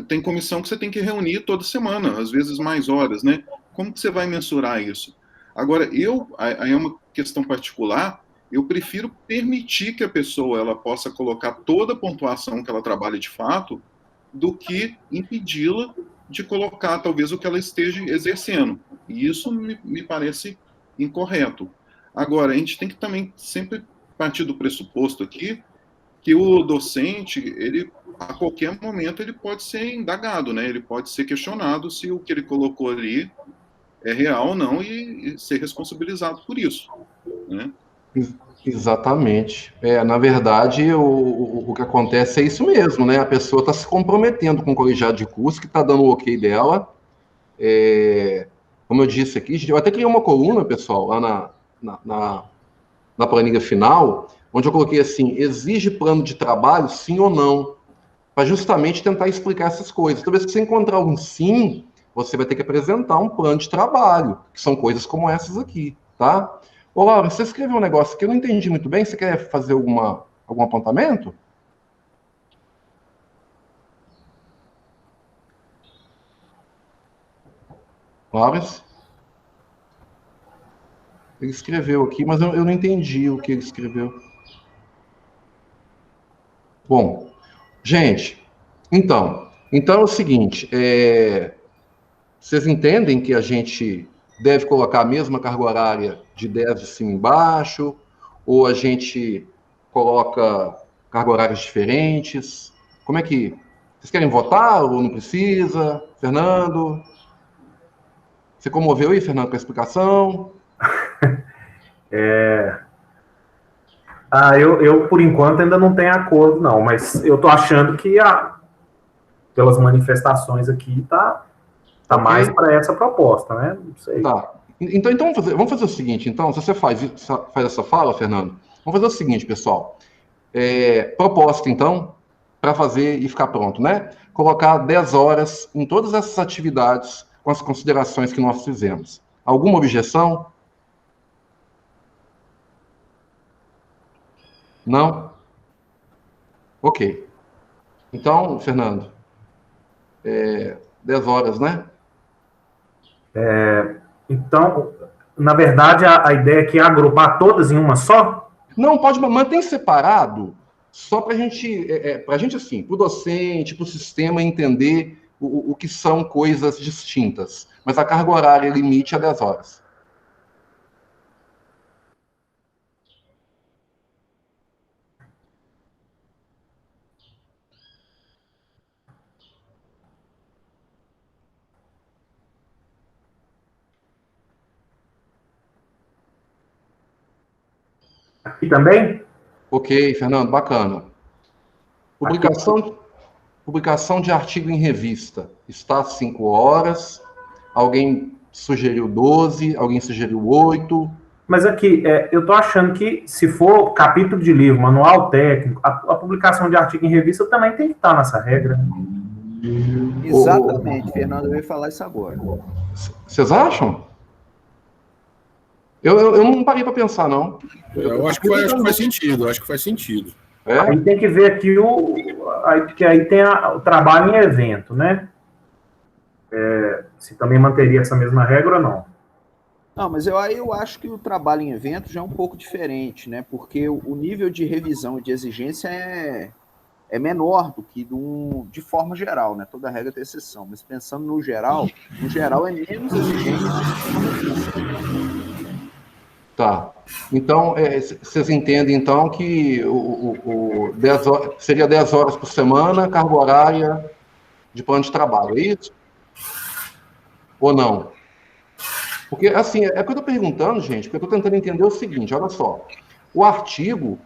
Tem comissão que você tem que reunir toda semana, às vezes mais horas, né? Como que você vai mensurar isso? Agora, aí é uma questão particular, eu prefiro permitir que a pessoa ela possa colocar toda a pontuação que ela trabalha de fato, do que impedi-la de colocar, talvez, o que ela esteja exercendo. E isso me parece incorreto. Agora, a gente tem que também sempre partir do pressuposto aqui que o docente, ele, a qualquer momento, ele pode ser indagado, né? Ele pode ser questionado se o que ele colocou ali é real ou não e ser responsabilizado por isso, né? Exatamente. Na verdade, o que acontece é isso mesmo, né? A pessoa está se comprometendo com o colegiado de curso, que está dando o ok dela. Como eu disse aqui, eu até criei uma coluna, pessoal, lá na planilha final, onde eu coloquei assim, exige plano de trabalho, sim ou não, para justamente tentar explicar essas coisas. Toda vez que você encontrar um sim, você vai ter que apresentar um plano de trabalho, que são coisas como essas aqui, tá? Ô, Laura, você escreveu um negócio que eu não entendi muito bem. Você quer fazer algum apontamento? Laura? Ele escreveu aqui, mas eu não entendi o que ele escreveu. Bom, gente, então é o seguinte, vocês entendem que a gente deve colocar a mesma carga horária de 10 de cima embaixo, ou a gente coloca carga horárias diferentes? Como é que Vocês querem votar ou não precisa? Fernando? Você comoveu aí, Fernando, com a explicação? Eu, por enquanto, ainda não tenho acordo, não, mas eu tô achando que, pelas manifestações aqui, tá Ok. mais para essa proposta, né? Não sei. Tá. Então vamos fazer o seguinte, então, se você faz essa fala, Fernando, vamos fazer o seguinte, pessoal. Proposta, então, para fazer e ficar pronto, né? Colocar 10 horas em todas essas atividades com as considerações que nós fizemos. Alguma objeção? Não? Ok. Então, Fernando, 10 horas, né? Então, na verdade, a ideia aqui é agrupar todas em uma só? Não, pode manter separado, só para a gente, assim, para o docente, para o sistema entender o que são coisas distintas. Mas a carga horária limite é 10 horas. Aqui também? Ok, Fernando, bacana. Publicação de artigo em revista. Está às 5 horas. Alguém sugeriu 12, alguém sugeriu 8. Mas aqui, eu tô achando que, se for capítulo de livro, manual técnico, a publicação de artigo em revista também tem que estar nessa regra. Exatamente, Fernando, eu ia falar isso agora. Vocês acham? Eu não parei para pensar, não. Eu acho que faz sentido, acho que faz sentido. Aí tem que ver aqui que aí tem o trabalho em evento, né? Se também manteria essa mesma regra ou não. Não, mas eu acho que o trabalho em evento já é um pouco diferente, né? Porque o nível de revisão e de exigência é menor do que de forma geral, né? Toda regra tem exceção, mas pensando no geral é menos exigente. Tá. Então, vocês entendem, então, que seria 10 horas por semana, carga horária de plano de trabalho, é isso? Ou não? Porque, assim, é que eu estou perguntando, gente, porque eu estou tentando entender o seguinte, olha só. O artigo,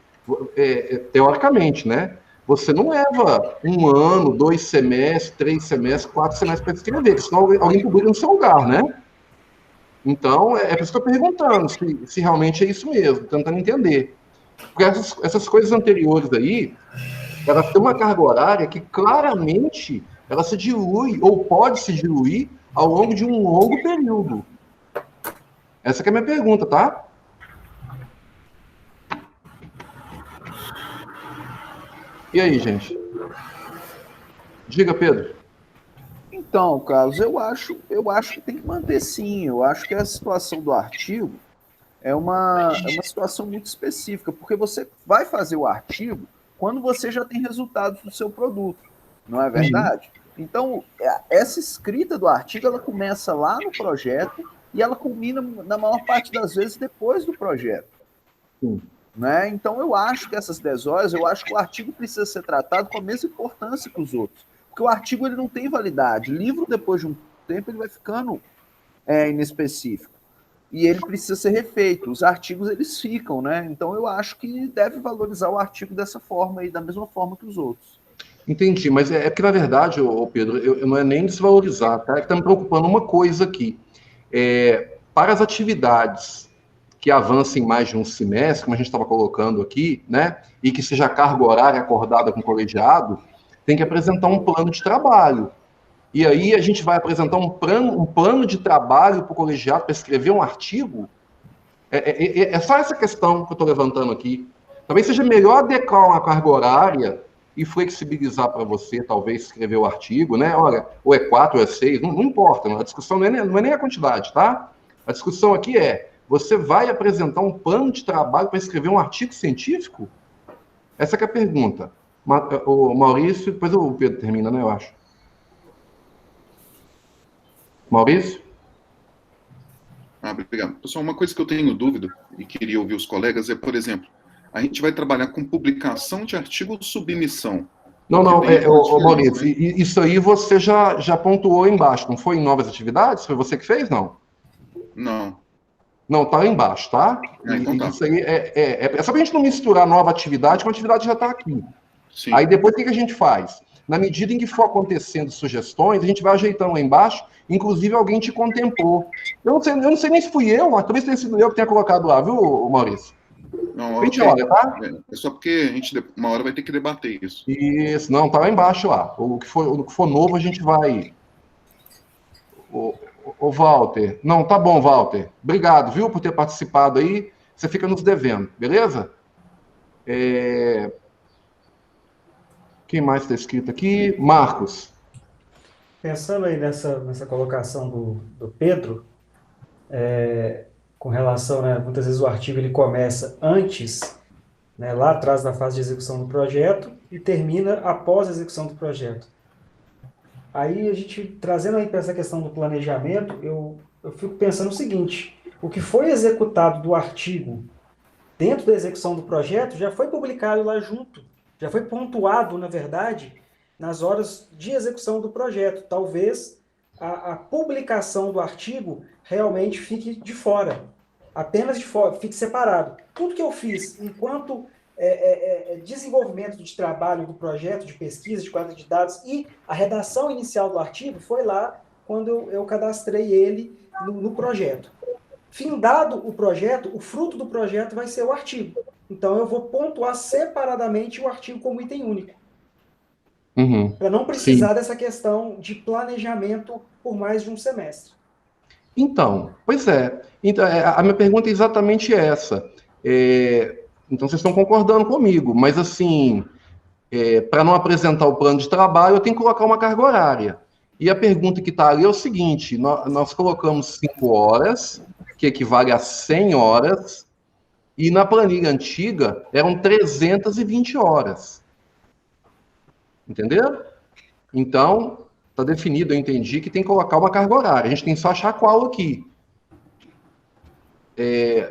teoricamente, né? Você não leva 1 ano, 2 semestres, 3 semestres, 4 semestres para escrever, senão alguém publica no seu lugar, né? Então, é por isso que eu estou perguntando se realmente é isso mesmo, tentando entender. Porque essas coisas anteriores aí, elas têm uma carga horária que claramente ela se dilui, ou pode se diluir, ao longo de um longo período. Essa que é a minha pergunta, tá? E aí, gente? Diga, Pedro. Então, Carlos, eu acho que tem que manter sim. Eu acho que a situação do artigo é uma situação muito específica, porque você vai fazer o artigo quando você já tem resultados do seu produto, não é verdade? Então, essa escrita do artigo, ela começa lá no projeto e ela culmina, na maior parte das vezes, depois do projeto. Né? Então, eu acho que essas 10 horas, eu acho que o artigo precisa ser tratado com a mesma importância que os outros. Porque o artigo ele não tem validade. Livro, depois de um tempo, ele vai ficando inespecífico. E ele precisa ser refeito. Os artigos, eles ficam, né? Então, eu acho que deve valorizar o artigo dessa forma e da mesma forma que os outros. Entendi, mas que, na verdade, Pedro, eu não é nem desvalorizar, tá? É que está me preocupando uma coisa aqui. Para as atividades que avancem mais de um semestre, como a gente estava colocando aqui, né? E que seja carga horária acordada com o colegiado, tem que apresentar um plano de trabalho. E aí a gente vai apresentar um plano de trabalho para o colegiado para escrever um artigo? É só essa questão que eu estou levantando aqui. Talvez seja melhor adequar uma carga horária e flexibilizar para você, talvez, escrever o artigo, né? Olha, ou é 4 ou é 6, não importa. A discussão não é nem a quantidade, tá? A discussão aqui você vai apresentar um plano de trabalho para escrever um artigo científico? Essa que é a pergunta. O Maurício, depois o Pedro termina, né, eu acho. Maurício? Obrigado. Pessoal, uma coisa que eu tenho dúvida e queria ouvir os colegas é, por exemplo, a gente vai trabalhar com publicação de artigo ou submissão? Não, não, Tem Maurício, isso aí você já pontuou embaixo, não foi em novas atividades? Foi você que fez, não? Não. Não, tá lá embaixo, tá? Então tá. Isso aí é só pra gente não misturar nova atividade, que a atividade já está aqui. Sim. Aí depois o que a gente faz? Na medida em que for acontecendo sugestões, a gente vai ajeitando lá embaixo, inclusive alguém te contemplou. Eu não sei nem se fui eu, mas talvez tenha sido eu que tenha colocado lá, viu, Maurício? Não, A gente olha, tá? É só porque a gente uma hora vai ter que debater isso. Isso, não, tá lá embaixo lá. O que for novo, a gente vai. Ô, Walter. Não, tá bom, Walter. Obrigado, viu, por ter participado aí. Você fica nos devendo, beleza? Quem mais está escrito aqui? Marcos. Pensando aí nessa colocação do Pedro, com relação, né, muitas vezes o artigo ele começa antes, né, lá atrás da fase de execução do projeto e termina após a execução do projeto. Aí a gente, trazendo aí para essa questão do planejamento, eu fico pensando o seguinte: o que foi executado do artigo dentro da execução do projeto já foi publicado lá junto, já foi pontuado, na verdade, nas horas de execução do projeto. Talvez a publicação do artigo realmente fique de fora, apenas de fora, fique separado. Tudo que eu fiz enquanto desenvolvimento de trabalho do projeto, de pesquisa, de quadro de dados e a redação inicial do artigo foi lá quando eu cadastrei ele no projeto. Findado o projeto, o fruto do projeto vai ser o artigo. Então, eu vou pontuar separadamente o artigo como item único. Para não precisar dessa questão de planejamento por mais de um semestre. Então, pois é. Então, a minha pergunta é exatamente essa. Então, vocês estão concordando comigo, mas assim, para não apresentar o plano de trabalho, eu tenho que colocar uma carga horária. E a pergunta que está ali é o seguinte: nós colocamos 5 horas, que equivale a 100 horas, e na planilha antiga eram 320 horas. Entenderam? Então, está definido, eu entendi, que tem que colocar uma carga horária. A gente tem só achar qual aqui.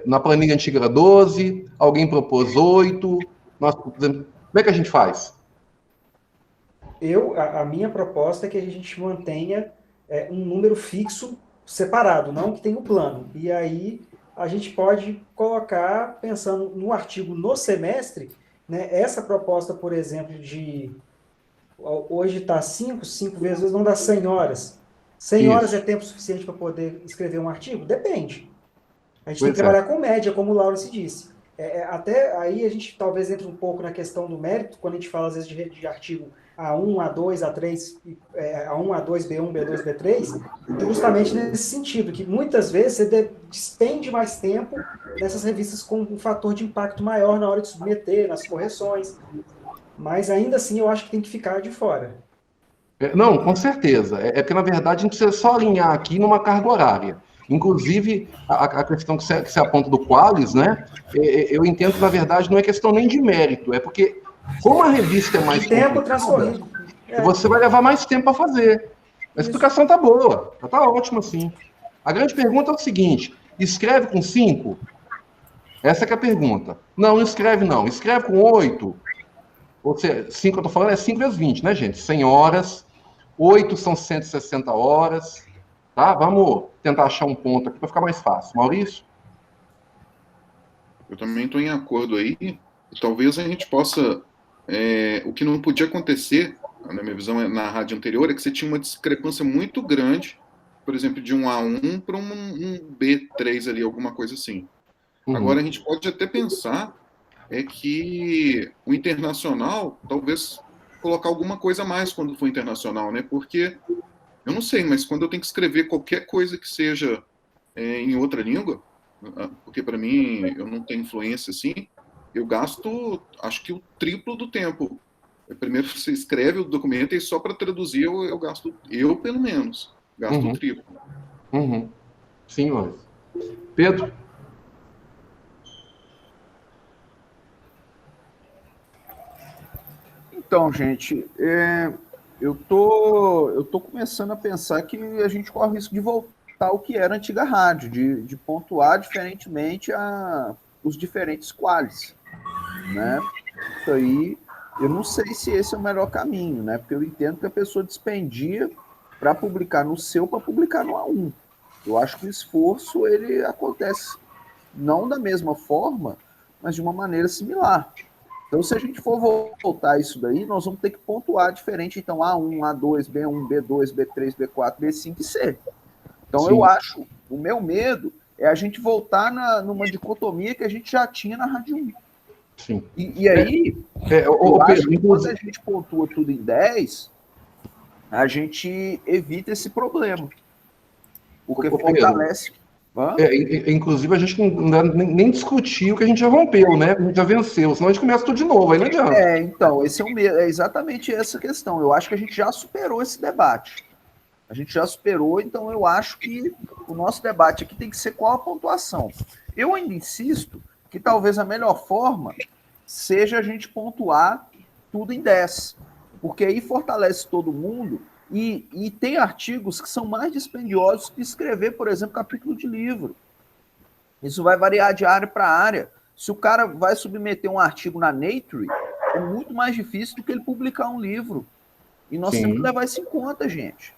Na planilha antiga era 12, alguém propôs 8. Como é que a gente faz? A minha proposta é que a gente mantenha um número fixo separado, não que tenha o plano. E aí a gente pode colocar, pensando no artigo no semestre, né, essa proposta, por exemplo, hoje está 5 vezes não dá 100 horas. 100 horas é tempo suficiente para poder escrever um artigo? Depende. A gente tem que trabalhar com média, como o Laurence disse. Até aí a gente talvez entre um pouco na questão do mérito, quando a gente fala às vezes de artigo A1, A2, A3, A1, A2, B1, B2, B3, justamente nesse sentido, que muitas vezes você despende mais tempo nessas revistas com um fator de impacto maior na hora de submeter, nas correções. Mas ainda assim eu acho que tem que ficar de fora. Não, com certeza. Porque, na verdade, a gente precisa só alinhar aqui numa carga horária. Inclusive, a questão que você aponta do Qualis, né? Eu entendo que, na verdade, não é questão nem de mérito, é porque, como a revista é mais tempo transcorrido, você vai levar mais tempo para fazer. A explicação tá boa, tá ótima, assim. A grande pergunta é o seguinte: escreve com 5? Essa que é a pergunta. Não escreve, não. Escreve com 8. Ou seja, 5 eu tô falando é 5 vezes 20, né, gente? 100 horas. 8 são 160 horas. Tá? Vamos tentar achar um ponto aqui para ficar mais fácil. Maurício? Eu também estou em acordo aí. Talvez a gente possa... o que não podia acontecer, na minha visão, na rádio anterior, é que você tinha uma discrepância muito grande, por exemplo, de um A1 para um B3 ali, alguma coisa assim. Agora, a gente pode até pensar que o internacional, talvez colocar alguma coisa a mais quando for internacional, né? Porque... eu não sei, mas quando eu tenho que escrever qualquer coisa que seja em outra língua, porque para mim eu não tenho influência assim, eu gasto, acho que o triplo do tempo. Primeiro você escreve o documento e só para traduzir eu gasto, pelo menos, gasto o triplo. Sim, Maurício. Pedro? Então, gente, eu tô começando a pensar que a gente corre o risco de voltar ao que era a antiga rádio, de pontuar diferentemente os diferentes qualis, né? Isso aí eu não sei se esse é o melhor caminho, né? Porque eu entendo que a pessoa despendia para publicar no seu, para publicar no A1. Eu acho que o esforço, ele acontece não da mesma forma, mas de uma maneira similar. Então, se a gente for voltar isso daí, nós vamos ter que pontuar diferente. Então, A1, A2, B1, B2, B3, B4, B5 e C. Então, Sim. eu acho, o meu medo é a gente voltar numa dicotomia que a gente já tinha na Rádio 1. Sim. E aí, eu acho que quando a gente pontua tudo em 10, a gente evita esse problema. Porque fortalece... Inclusive, a gente não nem discutiu o que a gente já rompeu, né? A gente já venceu, senão a gente começa tudo de novo, aí não adianta. Então, esse é exatamente essa questão. Eu acho que a gente já superou esse debate. A gente já superou, então eu acho que o nosso debate aqui tem que ser qual a pontuação. Eu ainda insisto que talvez a melhor forma seja a gente pontuar tudo em 10, porque aí fortalece todo mundo e tem artigos que são mais dispendiosos que escrever, por exemplo, capítulo de livro. Isso vai variar de área para área. Se o cara vai submeter um artigo na Nature, é muito mais difícil do que ele publicar um livro. E nós temos que levar isso em conta, gente.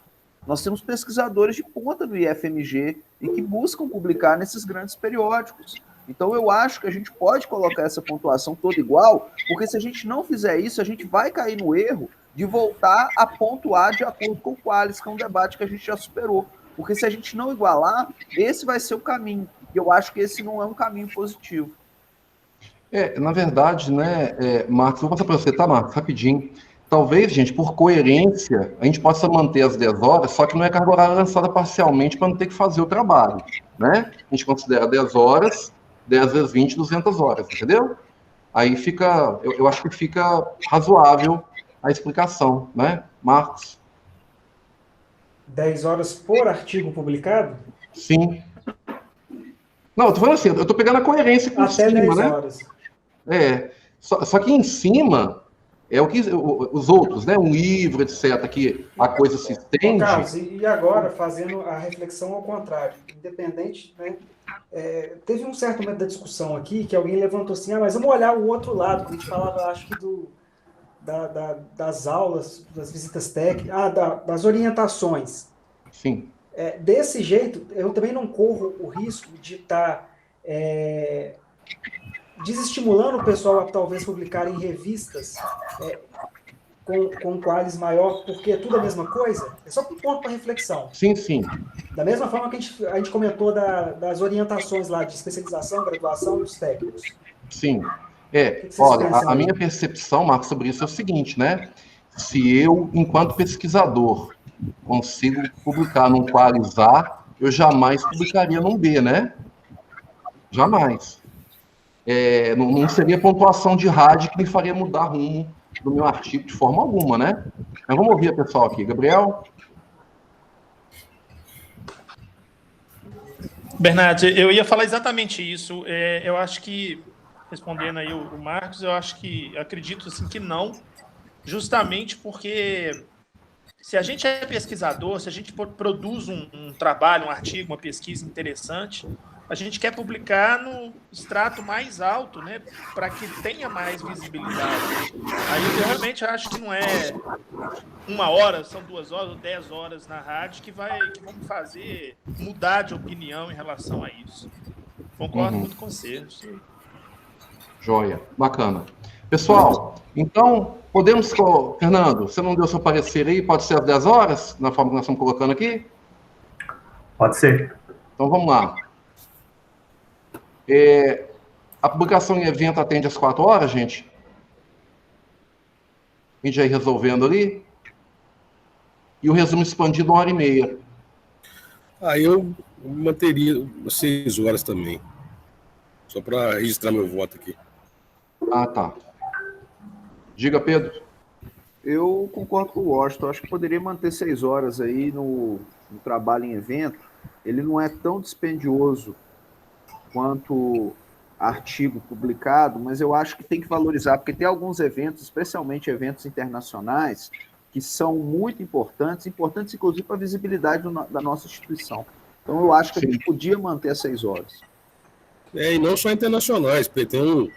Nós temos pesquisadores de ponta do IFMG e que buscam publicar nesses grandes periódicos. Então, eu acho que a gente pode colocar essa pontuação toda igual, porque se a gente não fizer isso, a gente vai cair no erro de voltar a pontuar de acordo com o Qualis, que é um debate que a gente já superou. Porque se a gente não igualar, esse vai ser o caminho. E eu acho que esse não é um caminho positivo. Na verdade, né, Marcos, vou passar para você, tá, Marcos? Rapidinho. Talvez, gente, por coerência, a gente possa manter as 10 horas, só que não é carga horária lançada parcialmente para não ter que fazer o trabalho, né? A gente considera 10 horas, 10 vezes 20, 200 horas, entendeu? Aí fica, eu acho que fica razoável a explicação, né, Marcos? 10 horas por artigo publicado? Sim. Não, eu tô falando assim, eu tô pegando a coerência por Até cima, 10 né? horas. Só que em cima é o que os outros, né? Um livro, etc., que a coisa se estende. Carlos, e agora, fazendo a reflexão ao contrário, independente, né? Teve um certo momento da discussão aqui que alguém levantou assim, mas vamos olhar o outro lado, que a gente falava, acho que das aulas, das visitas técnicas, das orientações. Sim. Desse jeito, eu também não corro o risco de estar desestimulando o pessoal a talvez publicar em revistas com qualis maior, porque é tudo a mesma coisa. É só um ponto para reflexão. Sim, sim. Da mesma forma que a gente comentou das orientações lá de especialização, graduação e os técnicos. Sim. Olha, a minha percepção, Marcos, sobre isso é o seguinte, né? Se eu, enquanto pesquisador, consigo publicar num Qualis A, eu jamais publicaria num B, né? Jamais. Não seria pontuação de rádio que me faria mudar rumo do meu artigo de forma alguma, né? Mas vamos ouvir a pessoal aqui. Gabriel? Bernardo, eu ia falar exatamente isso. Eu acho que, respondendo aí o Marcos, eu acredito assim, que não, justamente porque se a gente é pesquisador, se a gente produz um trabalho, um artigo, uma pesquisa interessante, a gente quer publicar no extrato mais alto, né, para que tenha mais visibilidade. Aí eu realmente acho que não é 1 hora, são 2 horas ou 10 horas na rádio que vão fazer mudar de opinião em relação a isso. Concordo muito com você. Joia, bacana. Pessoal, então, podemos... Fernando, você não deu seu parecer aí? Pode ser às 10 horas, na forma que nós estamos colocando aqui? Pode ser. Então, vamos lá. A publicação em evento atende às 4 horas, gente? A gente já ir resolvendo ali. E o resumo expandido 1h30. Eu manteria 6 horas também. Só para registrar meu voto aqui. Ah, tá. Diga, Pedro. Eu concordo com o Washington. Acho que poderia manter 6 horas aí no trabalho em evento. Ele não é tão dispendioso quanto artigo publicado, mas eu acho que tem que valorizar, porque tem alguns eventos, especialmente eventos internacionais, que são muito importantes inclusive para a visibilidade da nossa instituição. Então eu acho que a gente podia manter as 6 horas. E não só internacionais, porque tem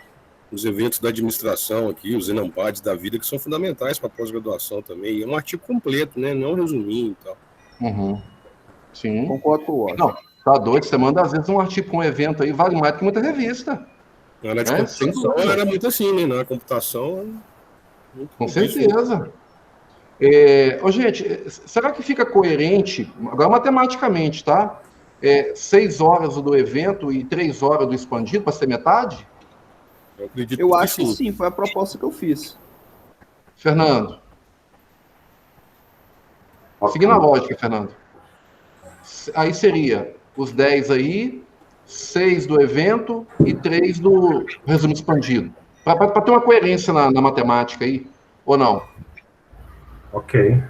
os eventos da administração aqui, os enampads da vida, que são fundamentais para a pós-graduação também. E é um artigo completo, né? Não um resuminho e tal. Uhum. Sim. Concordo com o Washington. Não, tá doido, você manda às vezes um artigo com um evento aí, vale mais do que muita revista. Na área de computação era muito assim, né? Na computação... Com certeza. Ô, gente, será que fica coerente, agora matematicamente, tá? 6 horas do evento e 3 horas do expandido para ser metade? Eu acho que sim, foi a proposta que eu fiz. Fernando. Seguindo a lógica, Fernando. Aí seria os 10 aí, 6 do evento e 3 do resumo expandido. Para ter uma coerência na matemática aí, ou não? Ok.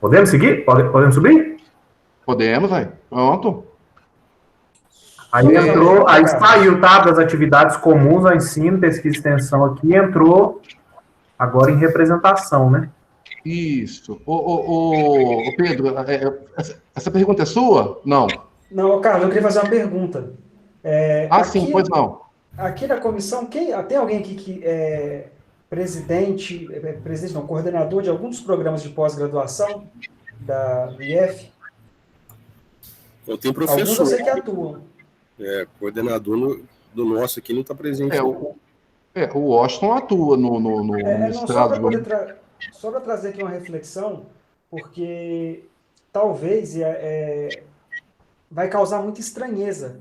Podemos seguir? Podemos subir? Podemos, aí. Pronto. Aí saiu, tá? Das atividades comuns ao ensino, pesquisa e extensão aqui, entrou agora em representação, né? Isso. Ô Pedro, essa pergunta é sua? Não. Não, Carlos, eu queria fazer uma pergunta. Sim, pois não. Aqui na comissão, tem alguém aqui que é presidente não, coordenador de algum dos programas de pós-graduação do IF? Eu tenho professor. Alguns eu sei que atuam. Coordenador do nosso aqui não está presente. O Washington atua no mestrado. Só para trazer aqui uma reflexão, porque talvez vai causar muita estranheza.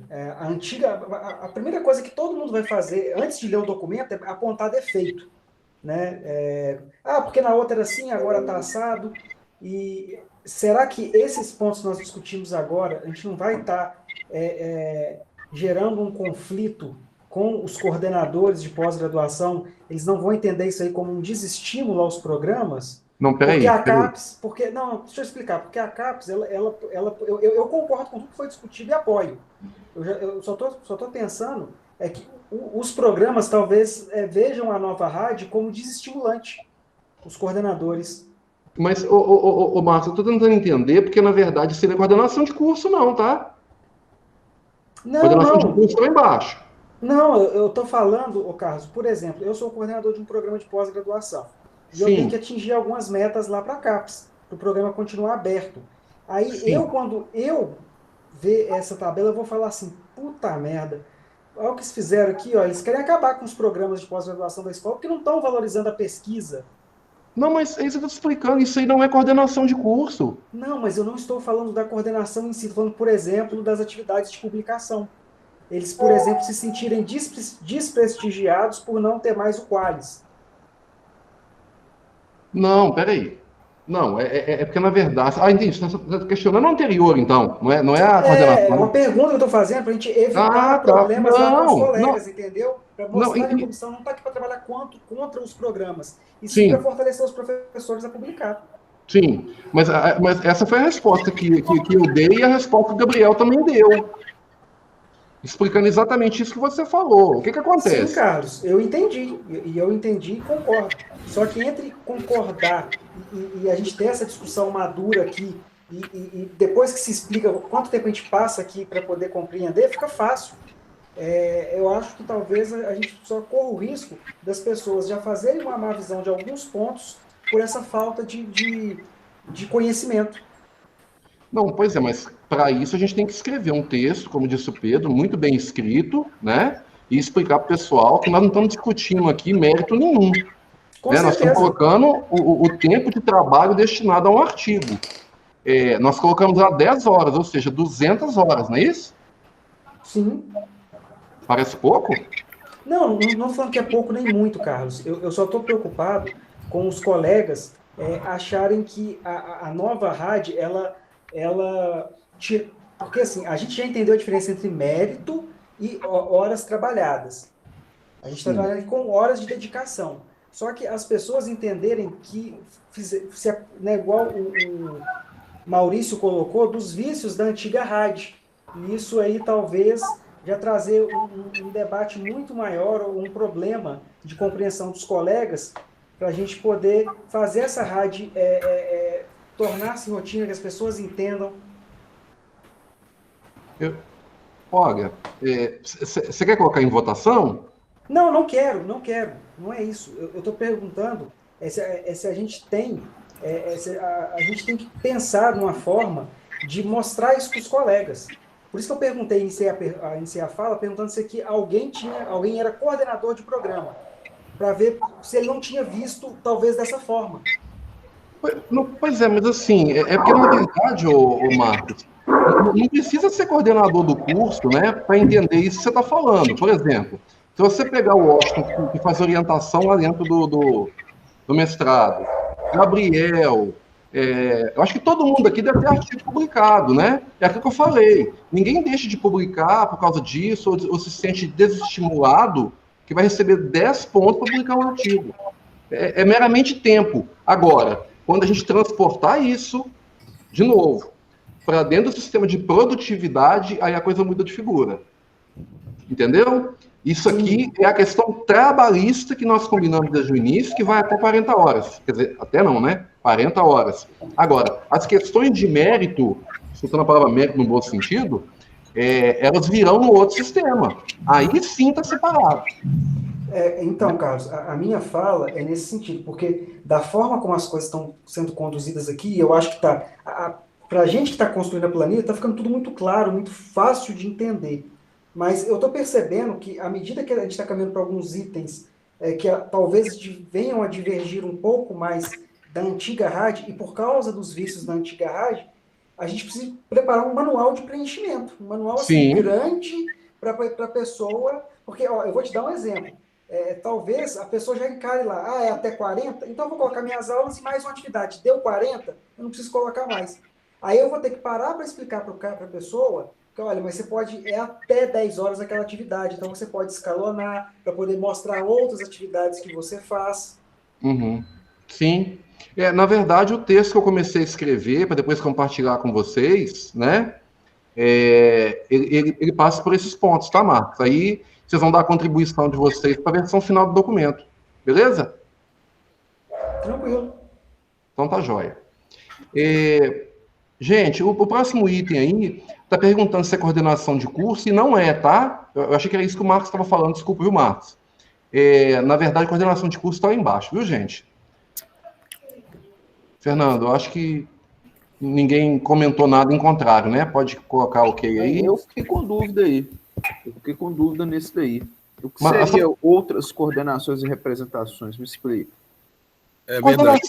A primeira coisa que todo mundo vai fazer antes de ler o documento é apontar defeito. Né? Porque na outra era assim, agora está assado. E será que esses pontos que nós discutimos agora, a gente não vai estar gerando um conflito com os coordenadores de pós-graduação? Eles não vão entender isso aí como um desestímulo aos programas? Não, peraí. Porque a CAPES... Não, deixa eu explicar. Porque a CAPES, eu concordo com tudo que foi discutido e apoio. Eu só estou pensando que os programas talvez vejam a nova rádio como desestimulante, os coordenadores. Mas, Marcos, eu estou tentando entender, porque, na verdade, seria coordenação de curso, não, tá? Coordenação de curso está lá embaixo. Não, eu estou falando, Carlos, por exemplo, eu sou coordenador de um programa de pós-graduação. E eu tenho que atingir algumas metas lá para a CAPES, para o programa continuar aberto. Aí, quando eu ver essa tabela, eu vou falar assim, puta merda, olha o que eles fizeram aqui, eles querem acabar com os programas de pós-graduação da escola, porque não estão valorizando a pesquisa. Não, mas é isso que eu estou explicando, isso aí não é coordenação de curso. Não, mas eu não estou falando da coordenação em si, estou falando, por exemplo, das atividades de publicação. Eles, por exemplo, se sentirem desprestigiados por não ter mais o Qualis. Não, peraí. Não, é porque, na verdade... entendi, você está questionando o anterior, então, não é a coordenação. É uma pergunta que eu estou fazendo para a gente evitar problemas lá com os colegas, entendeu? Para mostrar que a comissão não está aqui para trabalhar contra os programas, e sim para fortalecer os professores a publicar. Sim, mas essa foi a resposta que eu dei e a resposta que o Gabriel também deu. Explicando exatamente isso que você falou. O que acontece? Sim, Carlos, eu entendi. E eu entendi e concordo. Só que entre concordar e a gente ter essa discussão madura aqui, e depois que se explica quanto tempo a gente passa aqui para poder compreender, fica fácil. Eu acho que talvez a gente só corra o risco das pessoas já fazerem uma má visão de alguns pontos por essa falta de conhecimento. Não, pois é, mas para isso a gente tem que escrever um texto, como disse o Pedro, muito bem escrito, né? E explicar para o pessoal que nós não estamos discutindo aqui mérito nenhum. Nós estamos colocando o tempo de trabalho destinado a um artigo. Nós colocamos lá 10 horas, ou seja, 200 horas, não é isso? Sim. Parece pouco? Não falando que é pouco nem muito, Carlos. Eu só estou preocupado com os colegas acharem que a nova rádio, porque assim, a gente já entendeu a diferença entre mérito e horas trabalhadas. A gente está trabalhando com horas de dedicação. Só que as pessoas entenderem que, igual o Maurício colocou, dos vícios da antiga rádio. E isso aí talvez já trazer um debate muito maior, ou um problema de compreensão dos colegas, para a gente poder fazer essa rádio tornar-se rotina, que as pessoas entendam. Olha, você quer colocar em votação? Não, não quero. Não é isso. Eu estou perguntando se a gente tem, a gente tem que pensar numa forma de mostrar isso para os colegas. Por isso que eu perguntei, iniciei a fala, perguntando se aqui alguém era coordenador de programa, para ver se ele não tinha visto, talvez, dessa forma. Pois é, mas assim, porque na verdade, ô Marcos, não precisa ser coordenador do curso, né, para entender isso que você está falando. Por exemplo, se você pegar o Washington, que faz orientação lá dentro do mestrado, Gabriel, eu acho que todo mundo aqui deve ter artigo publicado, né? É aquilo que eu falei. Ninguém deixa de publicar por causa disso, ou se sente desestimulado, que vai receber 10 pontos para publicar um artigo. É meramente tempo. Agora, quando a gente transportar isso, de novo, para dentro do sistema de produtividade, aí a coisa muda de figura. Entendeu? Isso aqui é a questão trabalhista que nós combinamos desde o início, que vai até 40 horas. Quer dizer, até não, né? 40 horas. Agora, as questões de mérito, escutando a palavra mérito no bom sentido, elas virão no outro sistema. Aí sim está separado. Então, Carlos, a minha fala é nesse sentido, porque da forma como as coisas estão sendo conduzidas aqui, eu acho que para a gente que está construindo a planilha, está ficando tudo muito claro, muito fácil de entender. Mas eu estou percebendo que, à medida que a gente está caminhando para alguns itens que talvez venham a divergir um pouco mais da antiga RAD, e por causa dos vícios da antiga RAD, a gente precisa preparar um manual de preenchimento, um manual assim, grande para a pessoa, porque eu vou te dar um exemplo. Talvez a pessoa já encare lá, é até 40, então eu vou colocar minhas aulas e mais uma atividade. Deu 40, eu não preciso colocar mais. Aí eu vou ter que parar para explicar para a pessoa que, olha, mas você pode, até 10 horas aquela atividade, então você pode escalonar para poder mostrar outras atividades que você faz. Uhum. Sim. Na verdade, o texto que eu comecei a escrever, para depois compartilhar com vocês, né, ele passa por esses pontos, tá, Marcos? Aí vocês vão dar a contribuição de vocês para a versão final do documento. Beleza? Tranquilo. Então tá jóia. Gente, o próximo item aí está perguntando se é coordenação de curso, e não é, tá? Eu achei que era isso que o Marcos estava falando, desculpa, viu, Marcos? Na verdade, coordenação de curso está aí embaixo, viu, gente? Fernando, eu acho que ninguém comentou nada em contrário, né? Pode colocar ok aí. Eu fiquei com dúvida aí. Eu fiquei com dúvida nesse daí. O que seria outras coordenações e representações? Me explica. É verdade.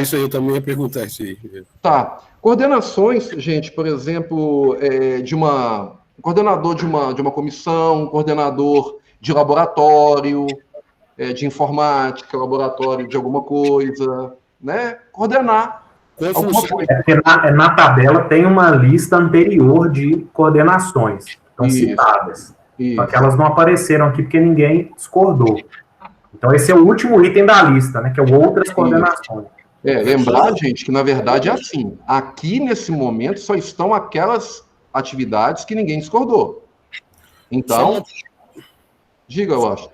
Isso aí, eu também ia perguntar isso aí. Tá. Coordenações, gente, por exemplo, coordenador de uma comissão, coordenador de laboratório, de informática, laboratório de alguma coisa, né? Coordenar. Na tabela tem uma lista anterior de coordenações, estão citadas. Só que elas não apareceram aqui porque ninguém discordou. Então, esse é o último item da lista, né? Que é o outras coordenações. Lembrar, gente, que na verdade é assim. Aqui, nesse momento, só estão aquelas atividades que ninguém discordou. Então, diga, Washington.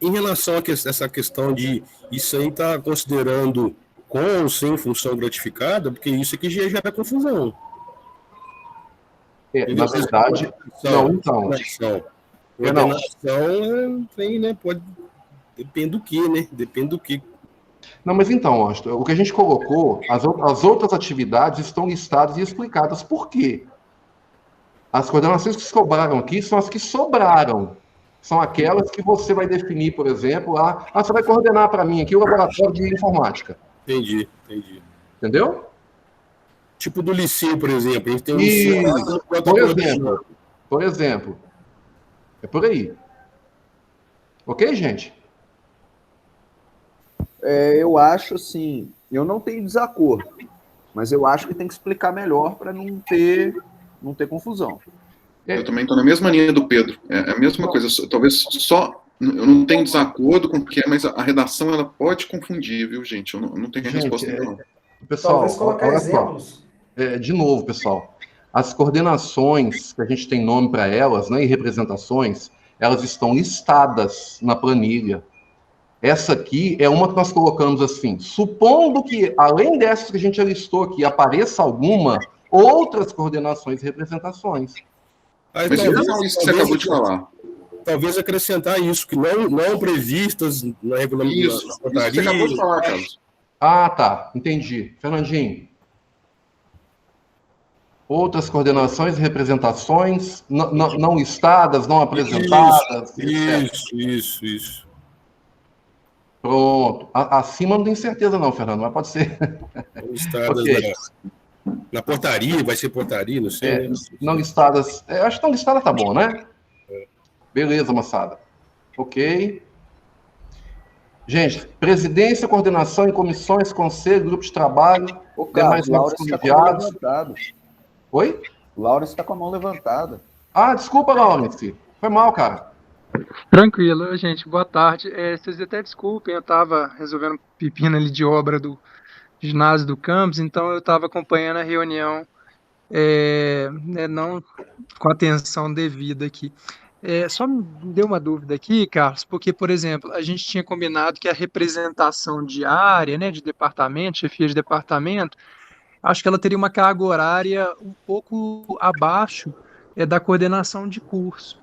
Em relação a essa questão de isso aí está considerando com ou sem função gratificada, porque isso aqui já gera confusão. Na verdade, não, então. Coordenação tem, né? Depende do que, né? Depende do que. Não, mas então, Washington, o que a gente colocou, as outras atividades estão listadas e explicadas por quê. As coordenações que sobraram aqui são as que sobraram. São aquelas que você vai definir, por exemplo, você vai coordenar para mim aqui o laboratório de informática. Entendi. Entendeu? Tipo do liceu, por exemplo. A gente tem um liceu. Por exemplo. É por aí. Ok, gente? Eu acho assim, eu não tenho desacordo, mas eu acho que tem que explicar melhor para não ter confusão. Eu também estou na mesma linha do Pedro. É a mesma coisa. Talvez só. Eu não tenho desacordo com o que é, mas a redação ela pode confundir, viu, gente? Eu não tenho resposta ainda, não. Pessoal, talvez colocar exemplos. De novo, pessoal. As coordenações, que a gente tem nome para elas, né, e representações, elas estão listadas na planilha. Essa aqui é uma que nós colocamos assim. Supondo que, além dessas que a gente já listou aqui, apareça alguma, outras coordenações e representações. Aí, Mas em relação a isso que você acabou de falar, talvez acrescentar isso, que não previstas na regulamentação. isso que você acabou de falar, Carlos. Ah, tá, entendi. Fernandinho. Outras coordenações e representações não listadas, não apresentadas. Isso. Pronto. Acima não tenho certeza não, Fernando, mas pode ser. Listadas Ok. na portaria, vai ser portaria, não sei. Não listadas. Acho que não listada tá bom, né? Beleza, moçada. Ok. Gente, presidência, coordenação em comissões, conselho, grupo de trabalho, Ô, demais Carlos, Laura membros está com a mão convidados. levantada. Oi? Laura está com a mão levantada. Ah, desculpa, Laurence. Foi mal, cara. Tranquilo, gente, boa tarde. Vocês até desculpem, eu estava resolvendo um pepino ali de obra do ginásio do campus, então eu estava acompanhando a reunião, não com a atenção devida aqui. Só me deu uma dúvida aqui, Carlos, porque, por exemplo, a gente tinha combinado que a representação diária, né, de departamento, chefia de departamento, acho que ela teria uma carga horária um pouco abaixo da coordenação de curso.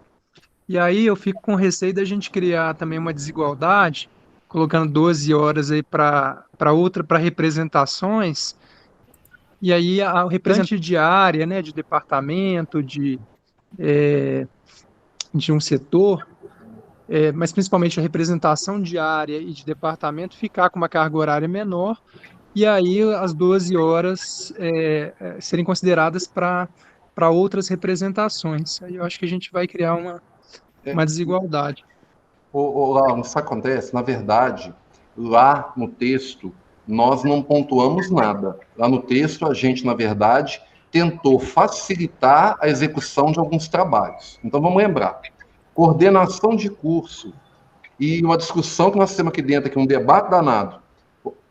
E aí eu fico com receio da gente criar também uma desigualdade, colocando 12 horas aí para representações, e aí a representante diária, né, de departamento, de um setor, mas principalmente a representação diária e de departamento ficar com uma carga horária menor, e aí as 12 horas serem consideradas para outras representações. Aí eu acho que a gente vai criar uma desigualdade. Laura, isso acontece, na verdade, lá no texto, nós não pontuamos nada. Lá no texto, a gente, na verdade, tentou facilitar a execução de alguns trabalhos. Então, vamos lembrar, coordenação de curso e uma discussão que nós temos aqui dentro, aqui, um debate danado,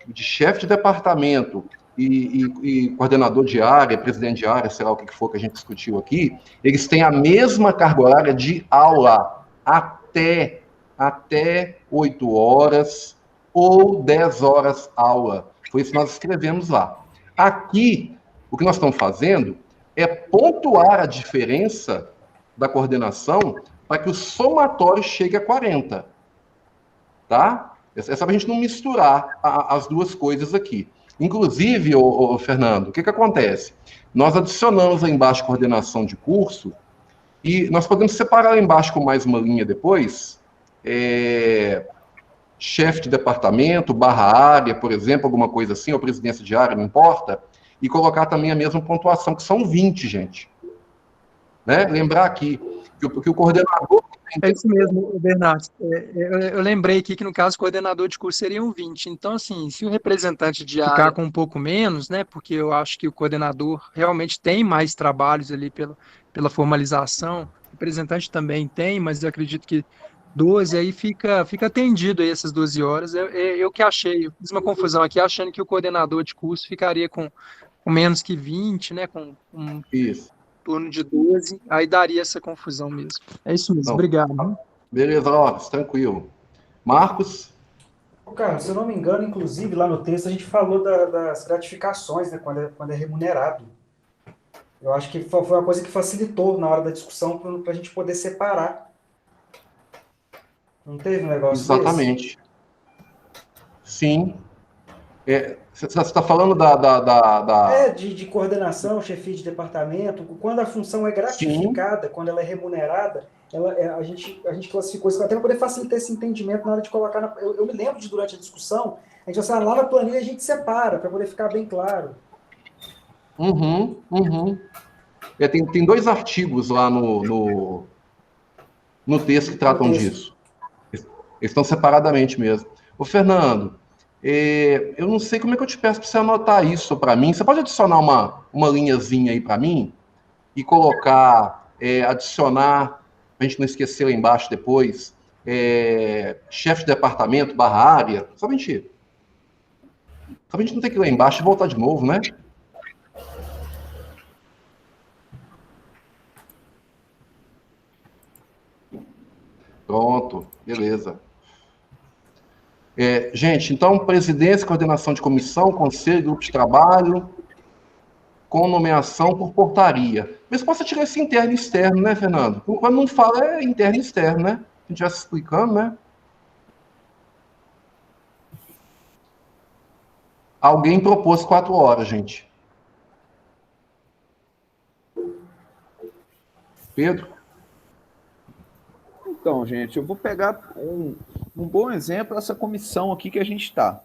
de chefe de departamento e coordenador de área, presidente de área, sei lá o que for que a gente discutiu aqui, eles têm a mesma carga horária de aula, até 8 horas ou 10 horas aula. Foi isso que nós escrevemos lá. Aqui, o que nós estamos fazendo é pontuar a diferença da coordenação para que o somatório chegue a 40. Tá? É só para a gente não misturar as duas coisas aqui. Inclusive, Fernando, o que acontece? Nós adicionamos lá embaixo coordenação de curso e nós podemos separar lá embaixo com mais uma linha depois, chefe de departamento, /área, por exemplo, alguma coisa assim, ou presidência de área, não importa, e colocar também a mesma pontuação, que são 20, gente. Né? Lembrar aqui que o coordenador... É isso mesmo, Bernardo. Eu lembrei aqui que, no caso, o coordenador de curso seriam 20. Então, assim, se o representante de área ficar com um pouco menos, né, porque eu acho que o coordenador realmente tem mais trabalhos ali pela formalização, o representante também tem, mas eu acredito que 12, aí fica atendido aí essas 12 horas. Eu que achei, fiz uma confusão aqui, achando que o coordenador de curso ficaria com menos que 20, né, com Isso. Turno de 12, aí daria essa confusão mesmo. É isso mesmo, obrigado. Beleza, Lopes, tranquilo. Marcos? Cara, se eu não me engano, inclusive, lá no texto a gente falou das gratificações, né, quando é remunerado. Eu acho que foi uma coisa que facilitou na hora da discussão para a gente poder separar. Não teve um negócio Exatamente. desse? Sim. Você está falando da... de coordenação, chefia de departamento, quando a função é gratificada, quando ela é remunerada, a gente classificou isso até para poder facilitar esse entendimento na hora de colocar... Eu me lembro de, durante a discussão, a gente assim, lá na planilha a gente separa, para poder ficar bem claro. Tem 2 artigos lá no texto que tratam disso. Eles estão separadamente mesmo. Ô, Fernando, eu não sei como é que eu te peço para você anotar isso para mim. Você pode adicionar uma linhazinha aí para mim e colocar, adicionar, para a gente não esquecer lá embaixo depois, chefe de departamento /área, só para a gente não ter que ir lá embaixo e voltar de novo, né? Pronto, beleza. Gente, então, presidência, coordenação de comissão, conselho, grupo de trabalho, com nomeação por portaria. Mas possa tirar esse interno e externo, né, Fernando? Quando não fala, é interno e externo, né? A gente já se explicando, né? Alguém propôs 4 horas, gente. Pedro? Então, gente, eu vou pegar um bom exemplo, essa comissão aqui que a gente está.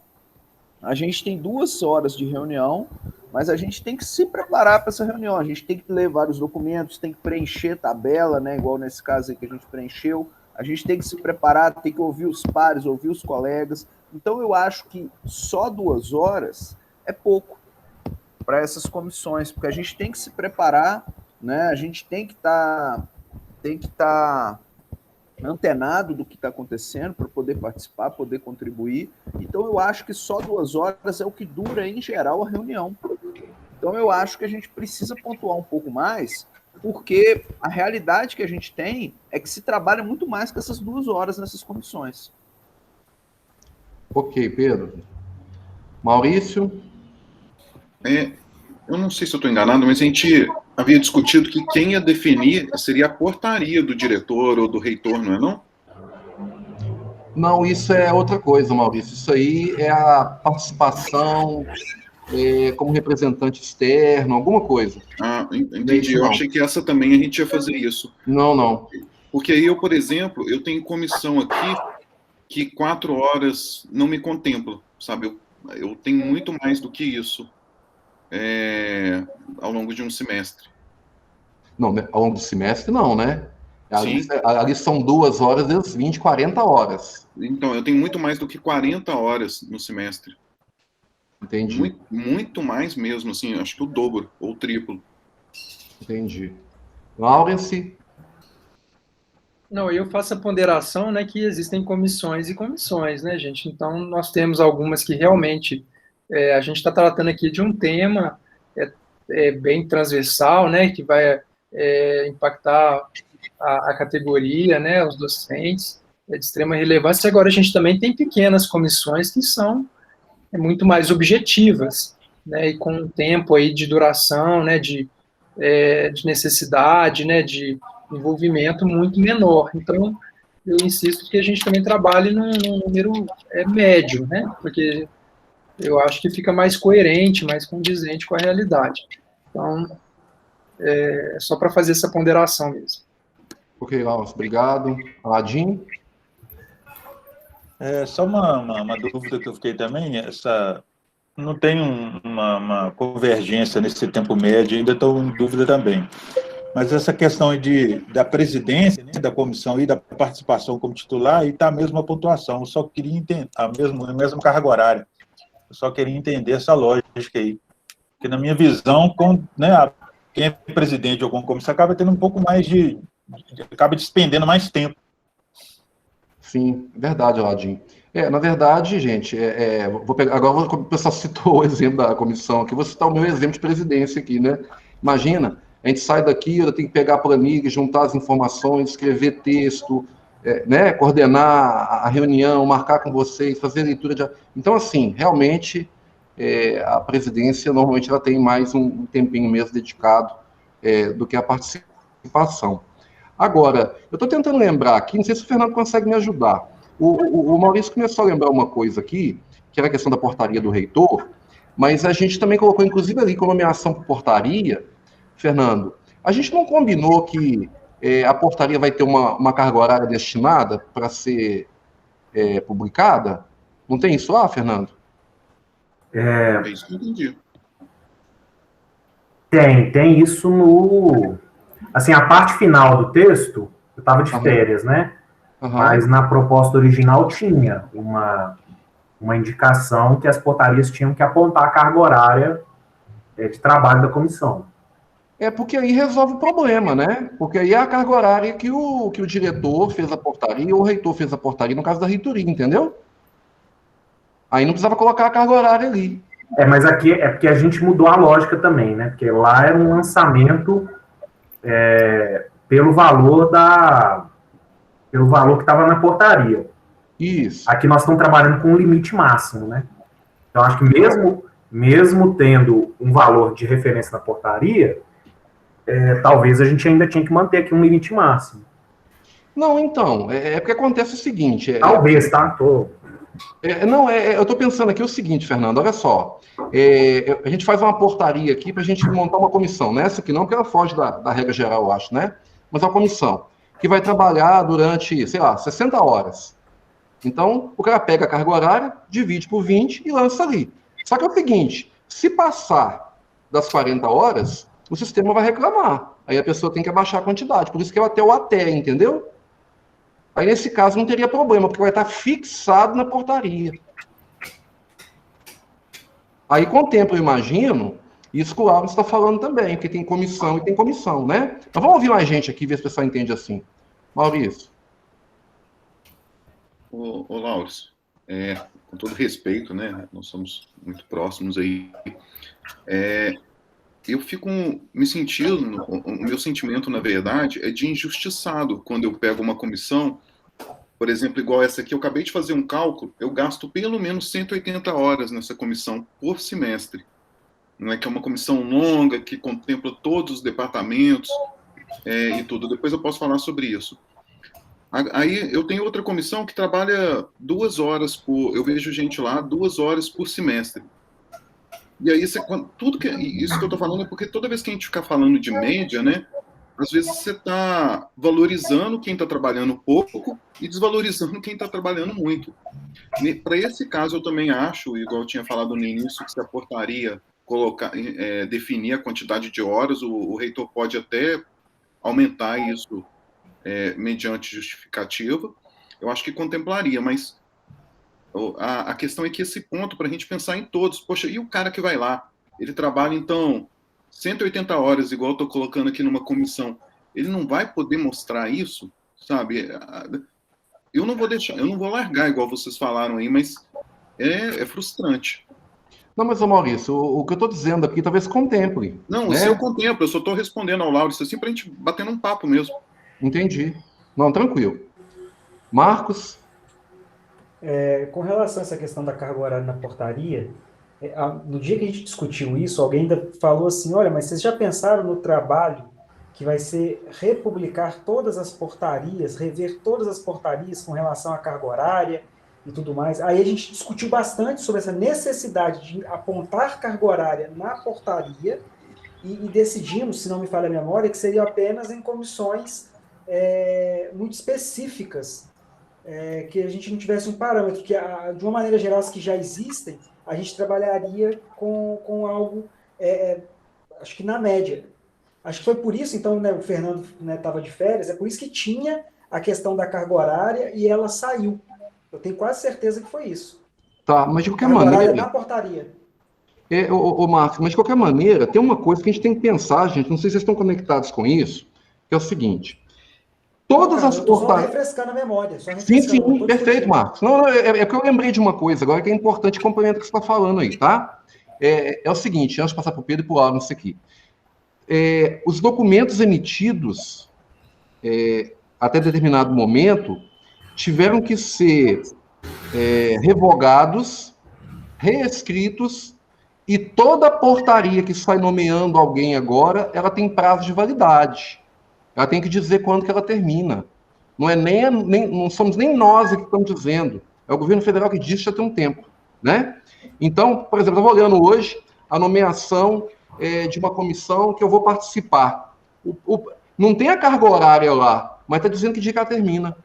A gente tem 2 horas de reunião, mas a gente tem que se preparar para essa reunião. A gente tem que ler vários documentos, tem que preencher tabela, né? Igual nesse caso aí que a gente preencheu. A gente tem que se preparar, tem que ouvir os pares, ouvir os colegas. Então, eu acho que só 2 horas é pouco para essas comissões, porque a gente tem que se preparar, né? A gente tem que estar antenado do que está acontecendo para poder participar, poder contribuir. Então, eu acho que só 2 horas é o que dura, em geral, a reunião. Então, eu acho que a gente precisa pontuar um pouco mais, porque a realidade que a gente tem é que se trabalha muito mais que essas 2 horas nessas comissões. Ok, Pedro. Maurício? Eu não sei se eu estou enganado, mas a gente havia discutido que quem ia definir seria a portaria do diretor ou do reitor, não é não? Não, isso é outra coisa, Maurício. Isso aí é a participação como representante externo, alguma coisa. Ah, entendi. Eu achei que essa também a gente ia fazer isso. Não. Porque aí eu, por exemplo, eu tenho comissão aqui que 4 horas não me contempla, sabe? Eu tenho muito mais do que isso ao longo de um semestre. Não, ao longo do semestre não, né? Sim. Ali são 2 horas, das 20, 40 horas. Então, eu tenho muito mais do que 40 horas no semestre. Entendi. Muito mais mesmo, assim, acho que o dobro, ou o triplo. Entendi. Laurence? Não, eu faço a ponderação, né, que existem comissões e comissões, né, gente? Então, nós temos algumas que realmente a gente está tratando aqui de um tema bem transversal, né, que vai impactar a categoria, né, os docentes, de extrema relevância. Agora, a gente também tem pequenas comissões que são muito mais objetivas, né, e com um tempo aí de duração, né, de necessidade, né, de envolvimento muito menor. Então, eu insisto que a gente também trabalhe num número médio, né, porque eu acho que fica mais coerente, mais condizente com a realidade. Então, é só para fazer essa ponderação mesmo. Ok, Laurence, obrigado. Aladim? Só uma dúvida que eu fiquei também, não tem uma convergência nesse tempo médio, ainda estou em dúvida também. Mas essa questão da presidência, né, da comissão e da participação como titular, aí está a mesma pontuação. Eu só queria entender, a mesma carga horária. Eu só queria entender essa lógica aí. Porque, na minha visão, quem é presidente de alguma comissão acaba tendo um pouco mais acaba despendendo mais tempo. Sim, verdade, Aladim. Na verdade, gente, vou pegar, agora o pessoal citou o exemplo da comissão aqui, vou citar o meu exemplo de presidência aqui, né? Imagina, a gente sai daqui, eu tenho que pegar a planilha, juntar as informações, escrever texto, né? Coordenar a reunião, marcar com vocês, fazer leitura de... Então, assim, realmente, a presidência, normalmente, ela tem mais um tempinho mesmo dedicado do que a participação. Agora, eu estou tentando lembrar aqui, não sei se o Fernando consegue me ajudar. O Maurício começou a lembrar uma coisa aqui, que era a questão da portaria do reitor, mas a gente também colocou, inclusive, ali com nomeação por portaria, Fernando, a gente não combinou que a portaria vai ter uma carga horária destinada para ser publicada? Não tem isso lá, Fernando? É isso que eu entendi. Tem isso no... Assim, a parte final do texto, eu estava de férias, né? Mas na proposta original tinha uma indicação que as portarias tinham que apontar a carga horária de trabalho da comissão. Porque aí resolve o problema, né? Porque aí é a carga horária que o diretor fez a portaria ou o reitor fez a portaria, no caso da reitoria, entendeu? Aí não precisava colocar a carga horária ali. Mas aqui é porque a gente mudou a lógica também, né? Porque lá era um lançamento pelo valor que estava na portaria. Isso. Aqui nós estamos trabalhando com um limite máximo, né? Então, acho que mesmo tendo um valor de referência na portaria, talvez a gente ainda tinha que manter aqui um limite máximo. Não, então, porque acontece o seguinte... Talvez, tá? Eu estou pensando aqui o seguinte, Fernando, olha só. A gente faz uma portaria aqui para a gente montar uma comissão. Nessa aqui não, porque ela foge da regra geral, eu acho, né? Mas é uma comissão que vai trabalhar durante, sei lá, 60 horas. Então, o cara pega a carga horária, divide por 20 e lança ali. Só que é o seguinte, se passar das 40 horas, o sistema vai reclamar. Aí a pessoa tem que abaixar a quantidade. Por isso que é até o até, entendeu? Aí, nesse caso, não teria problema, porque vai estar fixado na portaria. Aí, com o tempo, eu imagino, isso que o Lauro está falando também, porque tem comissão e tem comissão, né? Mas vamos ouvir mais gente aqui, ver se o pessoal entende assim. Maurício. Ô Lauro, com todo respeito, né? Nós somos muito próximos aí. Eu fico me sentindo, o meu sentimento, na verdade, é de injustiçado quando eu pego uma comissão, por exemplo, igual essa aqui, eu acabei de fazer um cálculo, eu gasto pelo menos 180 horas nessa comissão por semestre. Não é que é uma comissão longa, que contempla todos os departamentos e tudo. Depois eu posso falar sobre isso. Aí eu tenho outra comissão que trabalha 2 horas eu vejo gente lá 2 horas por semestre. E aí, isso que eu estou falando é porque toda vez que a gente ficar falando de média, né, às vezes você está valorizando quem está trabalhando pouco e desvalorizando quem está trabalhando muito. Para esse caso, eu também acho, igual eu tinha falado no início, que se a portaria definir a quantidade de horas, o reitor pode até aumentar isso mediante justificativa. Eu acho que contemplaria, mas a questão é que esse ponto, para a gente pensar em todos, poxa, e o cara que vai lá? Ele trabalha, então, 180 horas, igual eu estou colocando aqui numa comissão, ele não vai poder mostrar isso, sabe? Eu não vou largar, igual vocês falaram aí, mas é frustrante. Não, mas, Maurício, o que eu estou dizendo aqui talvez contemple. Não, né? Se eu contemplo, eu só estou respondendo ao Lauro, isso assim para a gente bater num papo mesmo. Entendi. Não, tranquilo. Marcos? Com relação a essa questão da carga horária na portaria, no dia que a gente discutiu isso, alguém ainda falou assim, olha, mas vocês já pensaram no trabalho que vai ser republicar todas as portarias, rever todas as portarias com relação à carga horária e tudo mais? Aí a gente discutiu bastante sobre essa necessidade de apontar carga horária na portaria e decidimos, se não me falha a memória, que seria apenas em comissões muito específicas, que a gente não tivesse um parâmetro, que de uma maneira geral, as que já existem, a gente trabalharia com algo, acho que na média. Acho que foi por isso, então, né, o Fernando estava de férias, é por isso que tinha a questão da carga horária e ela saiu. Eu tenho quase certeza que foi isso. Tá, mas de qualquer carga maneira... horária na portaria. Marcos, mas de qualquer maneira, tem uma coisa que a gente tem que pensar, gente, não sei se vocês estão conectados com isso, que é o seguinte... Todas as portarias... Só refrescando a memória. Sim, perfeito, Marcos. Não, é que eu lembrei de uma coisa agora que é importante, complemento o que você está falando aí, tá? É o seguinte, antes de passar para o Pedro e para o Lauro, isso aqui. Os documentos emitidos até determinado momento tiveram que ser revogados, reescritos, e toda portaria que sai nomeando alguém agora, ela tem prazo de validade. Ela tem que dizer quando que ela termina. Não não somos nem nós que estamos dizendo. É o governo federal que diz que já tem um tempo, né? Então, por exemplo, eu estava olhando hoje a nomeação de uma comissão que eu vou participar. Não tem a carga horária lá, mas está dizendo que dia que ela termina.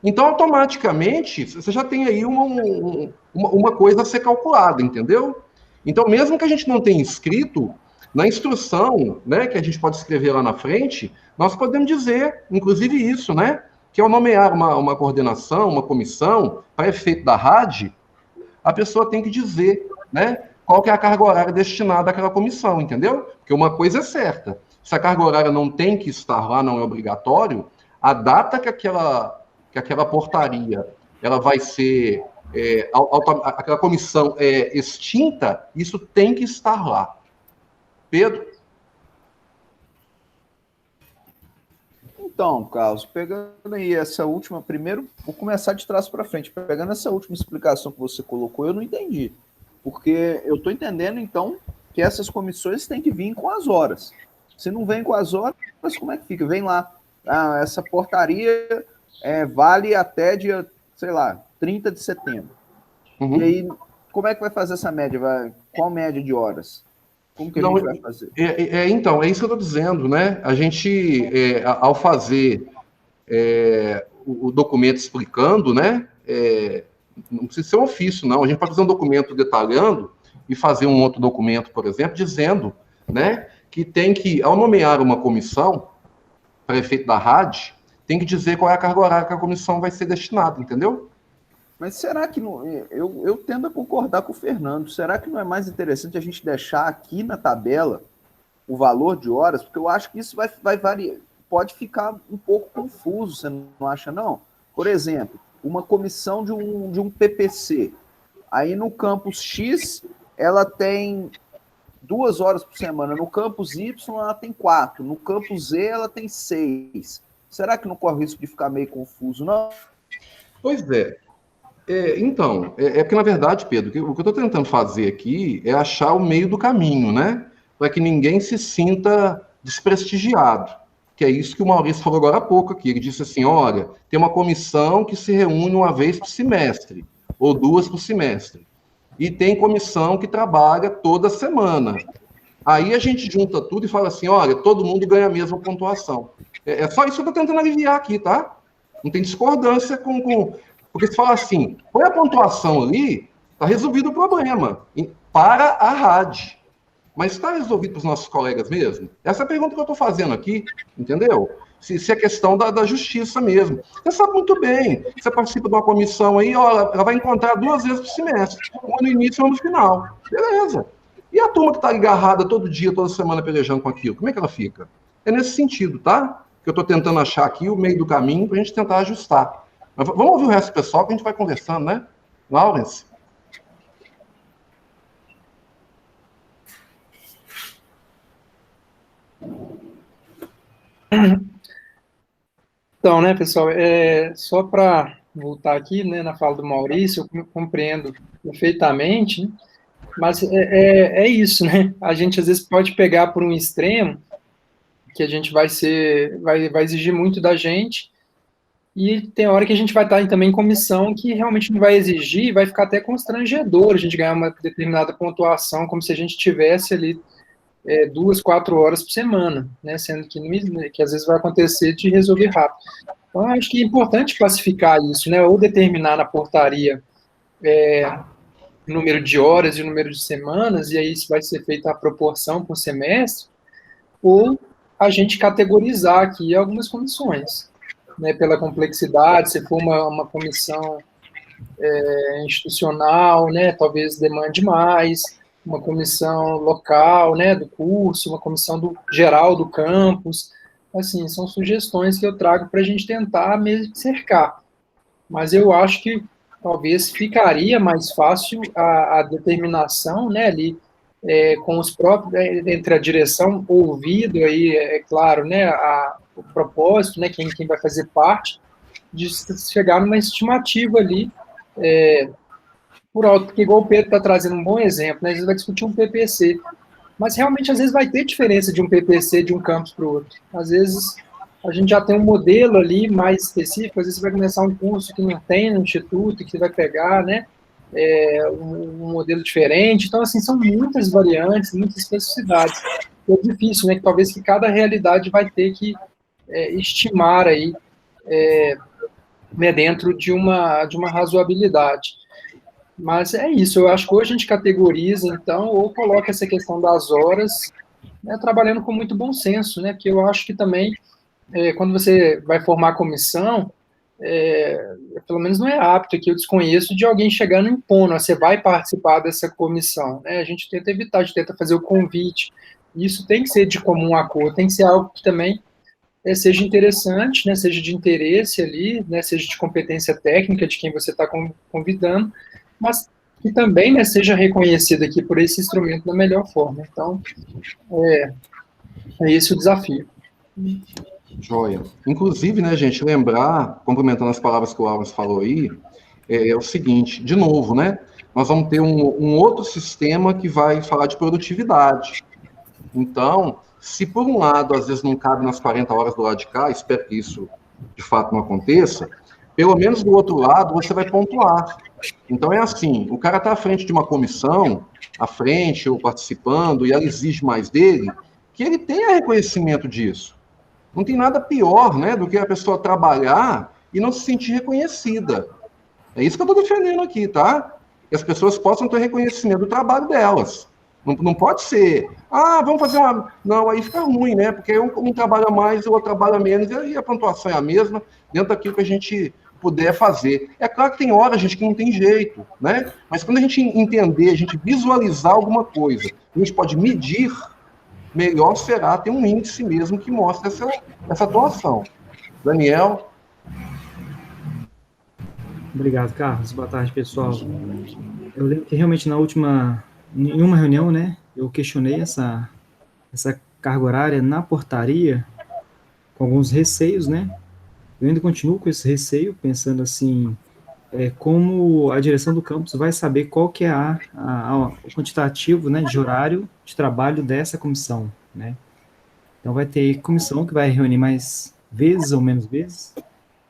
Então, automaticamente, você já tem aí uma coisa a ser calculada, entendeu? Então, mesmo que a gente não tenha escrito, na instrução, né, que a gente pode escrever lá na frente, nós podemos dizer, inclusive isso, né, que ao nomear uma coordenação, uma comissão, para efeito da RAD, a pessoa tem que dizer, né, qual que é a carga horária destinada àquela comissão, entendeu? Porque uma coisa é certa, se a carga horária não tem que estar lá, não é obrigatório, a data que aquela portaria ela vai ser, aquela comissão extinta, isso tem que estar lá. Pedro? Então, Carlos, pegando aí essa última, primeiro, vou começar de trás para frente. Pegando essa última explicação que você colocou, eu não entendi. Porque eu estou entendendo, então, que essas comissões têm que vir com as horas. Se não vem com as horas, como é que fica? Vem lá, essa portaria vale até dia, sei lá, 30 de setembro. E aí, como é que vai fazer essa média? Qual média de horas? Como que a gente vai fazer? Então, é isso que eu estou dizendo, né? A gente, ao fazer o documento explicando, né? Não precisa ser um ofício, não. A gente pode fazer um documento detalhando e fazer um outro documento, por exemplo, dizendo, né, que tem que, ao nomear uma comissão, prefeito da RAD, tem que dizer qual é a carga horária que a comissão vai ser destinada, entendeu? Mas será que não... Eu tendo a concordar com o Fernando. Será que não é mais interessante a gente deixar aqui na tabela o valor de horas? Porque eu acho que isso vai variar. Pode ficar um pouco confuso, você não acha, não? Por exemplo, uma comissão de um PPC. Aí no campus X, ela tem 2 horas por semana. No campus Y, ela tem 4. No campus Z, ela tem 6. Será que não corre o risco de ficar meio confuso, não? Pois é. Então, porque, na verdade, Pedro, o que eu estou tentando fazer aqui é achar o meio do caminho, né? Para que ninguém se sinta desprestigiado. Que é isso que o Maurício falou agora há pouco aqui. Ele disse assim, olha, tem uma comissão que se reúne uma vez por semestre, ou 2 por semestre. E tem comissão que trabalha toda semana. Aí a gente junta tudo e fala assim, olha, todo mundo ganha a mesma pontuação. É só isso que eu estou tentando aliviar aqui, tá? Não tem discordância com... Porque se fala assim, põe a pontuação ali, está resolvido o problema para a RAD. Mas está resolvido para os nossos colegas mesmo? Essa é a pergunta que eu estou fazendo aqui, entendeu? Se é questão da justiça mesmo. Você sabe muito bem, você participa de uma comissão aí, ó, ela vai encontrar 2 vezes por semestre, uma no início e uma no final. Beleza. E a turma que está agarrada todo dia, toda semana pelejando com aquilo, como é que ela fica? É nesse sentido, tá? Que eu estou tentando achar aqui o meio do caminho para a gente tentar ajustar. Mas vamos ouvir o resto do pessoal que a gente vai conversando, né? Lawrence? Então, né, pessoal, só para voltar aqui, né, na fala do Maurício, eu compreendo perfeitamente, né, mas é isso, né? A gente às vezes pode pegar por um extremo que a gente vai exigir muito da gente, e tem hora que a gente vai estar também em comissão que realmente não vai exigir, vai ficar até constrangedor a gente ganhar uma determinada pontuação, como se a gente tivesse ali 2, 4 horas por semana, né, sendo que às vezes vai acontecer de resolver rápido. Então, acho que é importante classificar isso, né, ou determinar na portaria o número de horas e o número de semanas, e aí isso vai ser feita a proporção por semestre, ou a gente categorizar aqui algumas comissões, né, pela complexidade, se for uma comissão institucional, né, talvez demande mais, uma comissão local, né, do curso, uma comissão geral do campus, assim, são sugestões que eu trago para a gente tentar mesmo cercar, mas eu acho que talvez ficaria mais fácil a determinação, né, ali, com os próprios, entre a direção, ouvido aí, claro, né, o propósito, né, quem vai fazer parte, de chegar numa estimativa ali, por alto, porque igual o Pedro está trazendo um bom exemplo, né, às vezes vai discutir um PPC, mas realmente às vezes vai ter diferença de um PPC de um campus para o outro. Às vezes a gente já tem um modelo ali mais específico, às vezes você vai começar um curso que não tem no instituto, que você vai pegar, né, um modelo diferente. Então, assim, são muitas variantes, muitas especificidades. É difícil, né, que talvez que cada realidade vai ter que estimar aí, né, dentro de uma razoabilidade. Mas é isso, eu acho que hoje a gente categoriza, então, ou coloca essa questão das horas, né, trabalhando com muito bom senso, né, porque eu acho que também, quando você vai formar a comissão, pelo menos não é apto, que eu desconheço, de alguém chegando impondo, você vai participar dessa comissão, né, a gente tenta evitar, a gente tenta fazer o convite, isso tem que ser de comum acordo, tem que ser algo que também seja interessante, né, seja de interesse ali, né, seja de competência técnica de quem você está convidando, mas que também, né, seja reconhecido aqui por esse instrumento da melhor forma. Então, é esse o desafio. Joia. Inclusive, né, gente, lembrar, complementando as palavras que o Alves falou aí, é o seguinte, de novo, né, nós vamos ter um outro sistema que vai falar de produtividade. Então, se por um lado, às vezes não cabe nas 40 horas do lado de cá, espero que isso de fato não aconteça, pelo menos do outro lado você vai pontuar. Então é assim, o cara está à frente de uma comissão, à frente ou participando, e ela exige mais dele, que ele tenha reconhecimento disso. Não tem nada pior, né, do que a pessoa trabalhar e não se sentir reconhecida. É isso que eu estou defendendo aqui, tá? Que as pessoas possam ter reconhecimento do trabalho delas. Não pode ser, vamos fazer uma... Não, aí fica ruim, né? Porque um trabalha mais, o outro trabalha menos, e aí a pontuação é a mesma, dentro daquilo que a gente puder fazer. É claro que tem horas, gente, que não tem jeito, né? Mas quando a gente entender, a gente visualizar alguma coisa, a gente pode medir, melhor será ter um índice mesmo que mostre essa atuação. Daniel? Obrigado, Carlos. Boa tarde, pessoal. Eu lembro que realmente em uma reunião, né, eu questionei essa carga horária na portaria, com alguns receios, né? Eu ainda continuo com esse receio, pensando assim, como a direção do campus vai saber qual que é o quantitativo, né, de horário de trabalho dessa comissão, né? Então vai ter comissão que vai reunir mais vezes ou menos vezes.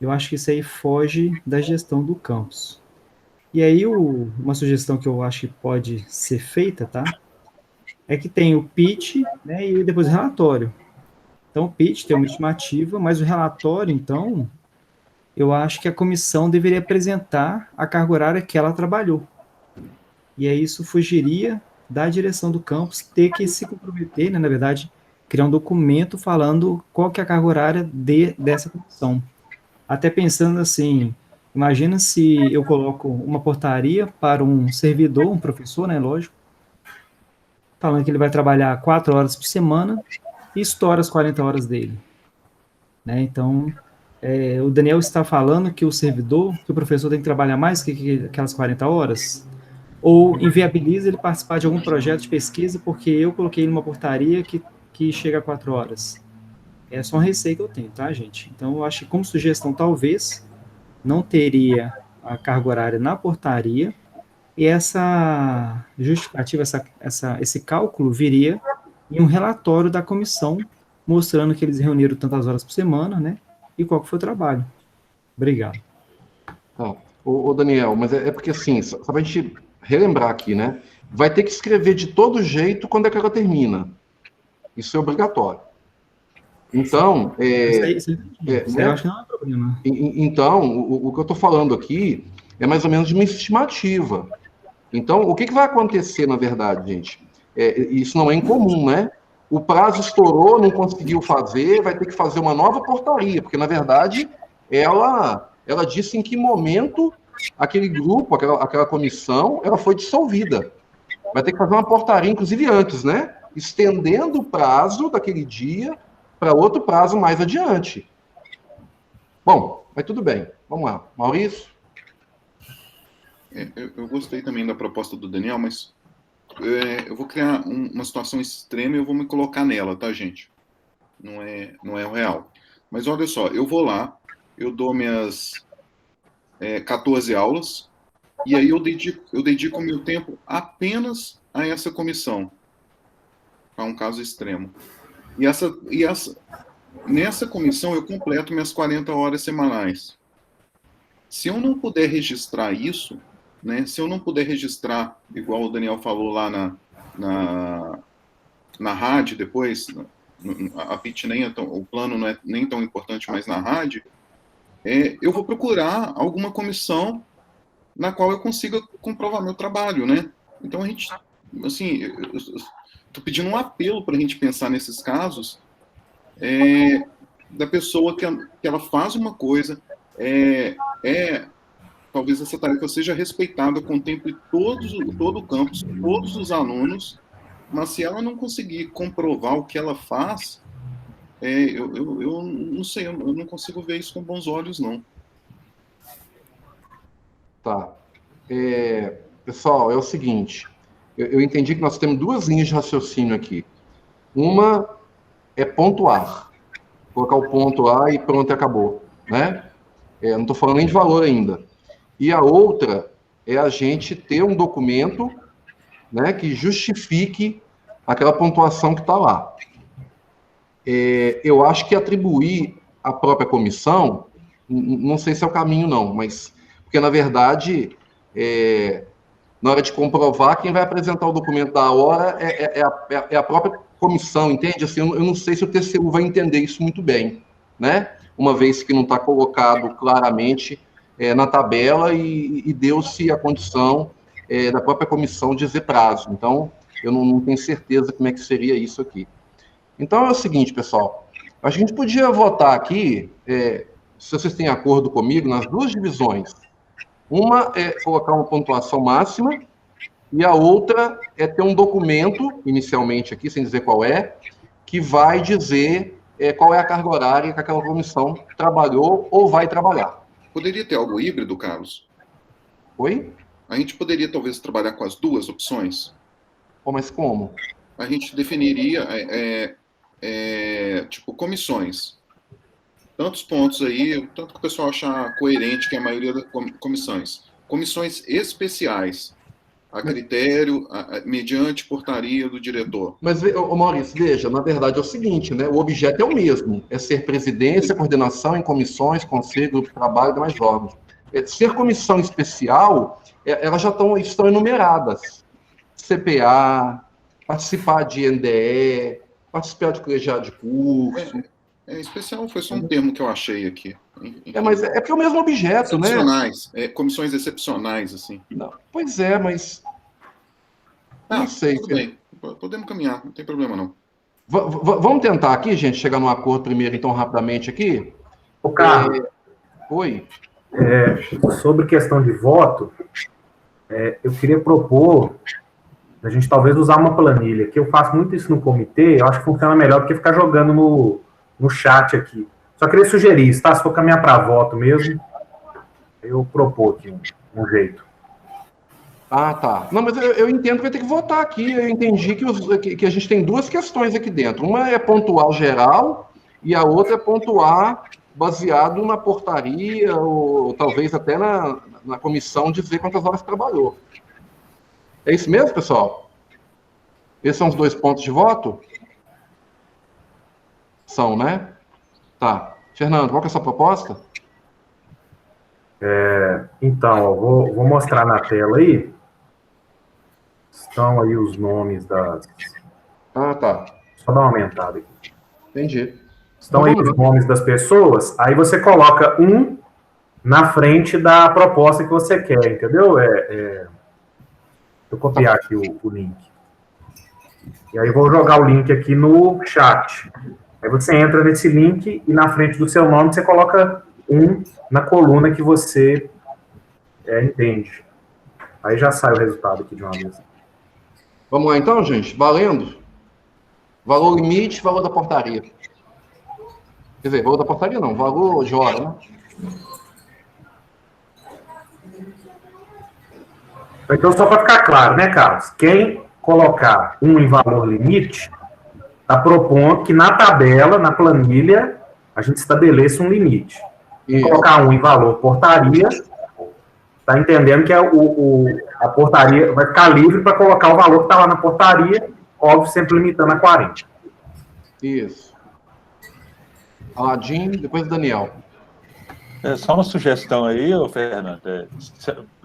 Eu acho que isso aí foge da gestão do campus. E aí, uma sugestão que eu acho que pode ser feita, tá? É que tem o pitch, né, e depois o relatório. Então, o pitch tem uma estimativa, mas o relatório, então, eu acho que a comissão deveria apresentar a carga horária que ela trabalhou. E aí isso fugiria da direção do campus ter que se comprometer, né, na verdade, criar um documento falando qual que é a carga horária dessa comissão. Até pensando assim, imagina se eu coloco uma portaria para um servidor, um professor, né, lógico, falando que ele vai trabalhar 4 horas por semana e estoura as 40 horas dele. Né? Então, o Daniel está falando que o professor tem que trabalhar mais que aquelas 40 horas, ou inviabiliza ele participar de algum projeto de pesquisa porque eu coloquei numa portaria que chega a 4 horas. É só um receio que eu tenho, tá, gente? Então, eu acho que como sugestão, talvez, não teria a carga horária na portaria, e essa justificativa, esse cálculo viria em um relatório da comissão, mostrando que eles reuniram tantas horas por semana, né, e qual que foi o trabalho. Obrigado. Ô Daniel, mas é porque assim, só para a gente relembrar aqui, né, vai ter que escrever de todo jeito quando é que ela termina. Isso é obrigatório. Então, eu acho que não é problema. Então, o que eu estou falando aqui é mais ou menos de uma estimativa. Então, o que vai acontecer, na verdade, gente? Isso não é incomum, né? O prazo estourou, não conseguiu fazer, vai ter que fazer uma nova portaria, porque, na verdade, ela disse em que momento aquele grupo, aquela comissão, ela foi dissolvida. Vai ter que fazer uma portaria, inclusive antes, né? Estendendo o prazo daquele dia para outro prazo mais adiante. Bom, mas tudo bem. Vamos lá. Maurício? Eu gostei também da proposta do Daniel, mas eu vou criar uma situação extrema e eu vou me colocar nela, tá, gente? Não é o real. Mas olha só, eu vou lá, eu dou minhas 14 aulas, e aí eu dedico o meu tempo apenas a essa comissão. Para um caso extremo. Nessa comissão eu completo minhas 40 horas semanais. Se eu não puder registrar isso, né, se eu não puder registrar, igual o Daniel falou lá na RAD depois, a PIT o plano não é nem tão importante, mas na RAD, eu vou procurar alguma comissão na qual eu consiga comprovar meu trabalho, né? Então a gente, assim, estou pedindo um apelo para a gente pensar nesses casos da pessoa que ela faz uma coisa, talvez essa tarefa seja respeitada, contemple todo o campus, todos os alunos, mas se ela não conseguir comprovar o que ela faz, eu não sei, eu não consigo ver isso com bons olhos, não. Tá. Pessoal, é o seguinte, eu entendi que nós temos 2 linhas de raciocínio aqui. Uma é pontuar, colocar o ponto lá e pronto, acabou, né? Não estou falando nem de valor ainda. E a outra é a gente ter um documento, né, que justifique aquela pontuação que está lá. Eu acho que atribuir à própria comissão, não sei se é o caminho, não, mas porque, na verdade, na hora de comprovar, quem vai apresentar o documento da hora é a própria comissão, entende? Assim, eu não sei se o TCU vai entender isso muito bem, né? Uma vez que não está colocado claramente na tabela e deu-se a condição da própria comissão dizer prazo. Então, eu não tenho certeza como é que seria isso aqui. Então, é o seguinte, pessoal, acho que a gente podia votar aqui, se vocês têm acordo comigo, nas duas divisões. Uma é colocar uma pontuação máxima e a outra é ter um documento, inicialmente aqui, sem dizer qual é, que vai dizer qual é a carga horária que aquela comissão trabalhou ou vai trabalhar. Poderia ter algo híbrido, Carlos? Oi? A gente poderia, talvez, trabalhar com as duas opções? Mas como? A gente definiria, tipo, comissões. Tantos pontos aí, tanto que o pessoal achar coerente que é a maioria das comissões. Comissões especiais, a critério, mediante portaria do diretor. Mas, Maurício, veja, na verdade é o seguinte, né? O objeto é o mesmo, é ser presidência, coordenação em comissões, conselho, grupo de trabalho e demais órgãos. Ser comissão especial, elas já estão enumeradas. CPA, participar de NDE, participar de colegiado de curso. Especial foi só um termo que eu achei aqui. Mas é porque é o mesmo objeto, excepcionais, né? Comissões excepcionais, assim. Não, pois é, mas... não sei. Tudo bem, podemos caminhar, não tem problema não. Vamos tentar aqui, gente, chegar num acordo primeiro, então, rapidamente aqui? O Carlos. Oi. Sobre questão de voto, eu queria propor a gente talvez usar uma planilha, que eu faço muito isso no comitê, eu acho que funciona melhor do que ficar jogando no chat aqui. Só queria sugerir isso, tá? Se for caminhar para voto mesmo, eu propor aqui um jeito. Ah, tá. Não, mas eu entendo que vai ter que votar aqui. Eu entendi que a gente tem duas questões aqui dentro. Uma é pontuar geral e a outra é pontuar baseado na portaria ou talvez até na comissão dizer quantas horas trabalhou. É isso mesmo, pessoal? Esses são os dois pontos de voto? São, né? Tá. Fernando, qual que é a sua proposta? Então, ó, vou mostrar na tela aí. Estão aí os nomes das... Ah, tá. Só dar uma aumentada aqui. Entendi. Estão aí os nomes das pessoas, aí você coloca um na frente da proposta que você quer, entendeu? Vou copiar aqui o link. E aí vou jogar o link aqui no chat. Aí você entra nesse link e na frente do seu nome você coloca um na coluna que você entende. Aí já sai o resultado aqui de uma vez. Vamos lá então, gente? Valendo? Valor limite, valor da portaria. Quer dizer, valor da portaria não, valor de hora, né? Então, só para ficar claro, né, Carlos? Quem colocar um em valor limite, está propondo que na tabela, na planilha, a gente estabeleça um limite. Quem colocar um em valor portaria, está entendendo que a portaria vai ficar livre para colocar o valor que está lá na portaria, óbvio, sempre limitando a 40. Isso. Aladim, depois o Daniel. Só uma sugestão aí, Fernando.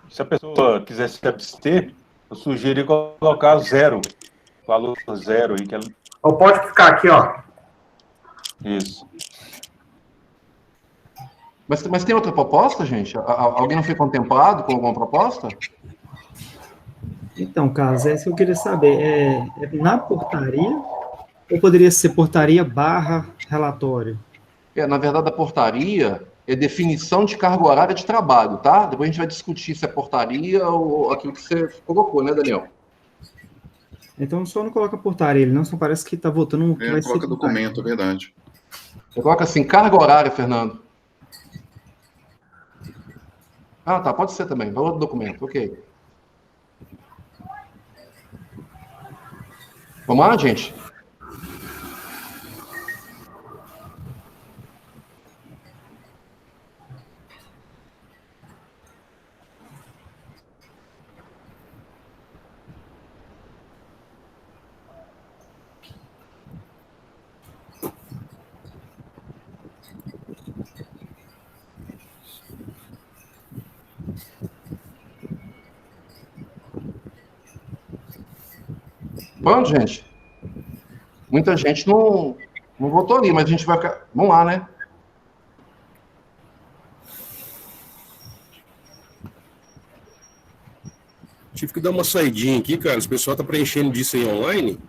Se a pessoa quiser se abster, eu sugiro colocar zero, valor zero aí. Ou pode ficar aqui, ó. Isso. Mas tem outra proposta, gente? Alguém não foi contemplado com alguma proposta? Então, Carlos, é isso que eu queria saber. É na portaria ou poderia ser portaria / relatório? Na verdade, a portaria é definição de carga horária de trabalho, tá? Depois a gente vai discutir se é portaria ou aquilo que você colocou, né, Daniel? Então, só não coloca portaria, ele não só parece que está votando no que vai ser. Coloca documento, é verdade. Você coloca assim, carga horária, Fernando. Ah, tá, pode ser também, valor do documento, ok. Vamos lá, gente? Pronto, gente. Muita gente não votou ali, mas a gente vai ficar... Vamos lá, né? Tive que dar uma saidinha aqui, cara. O pessoal tá preenchendo disso aí online.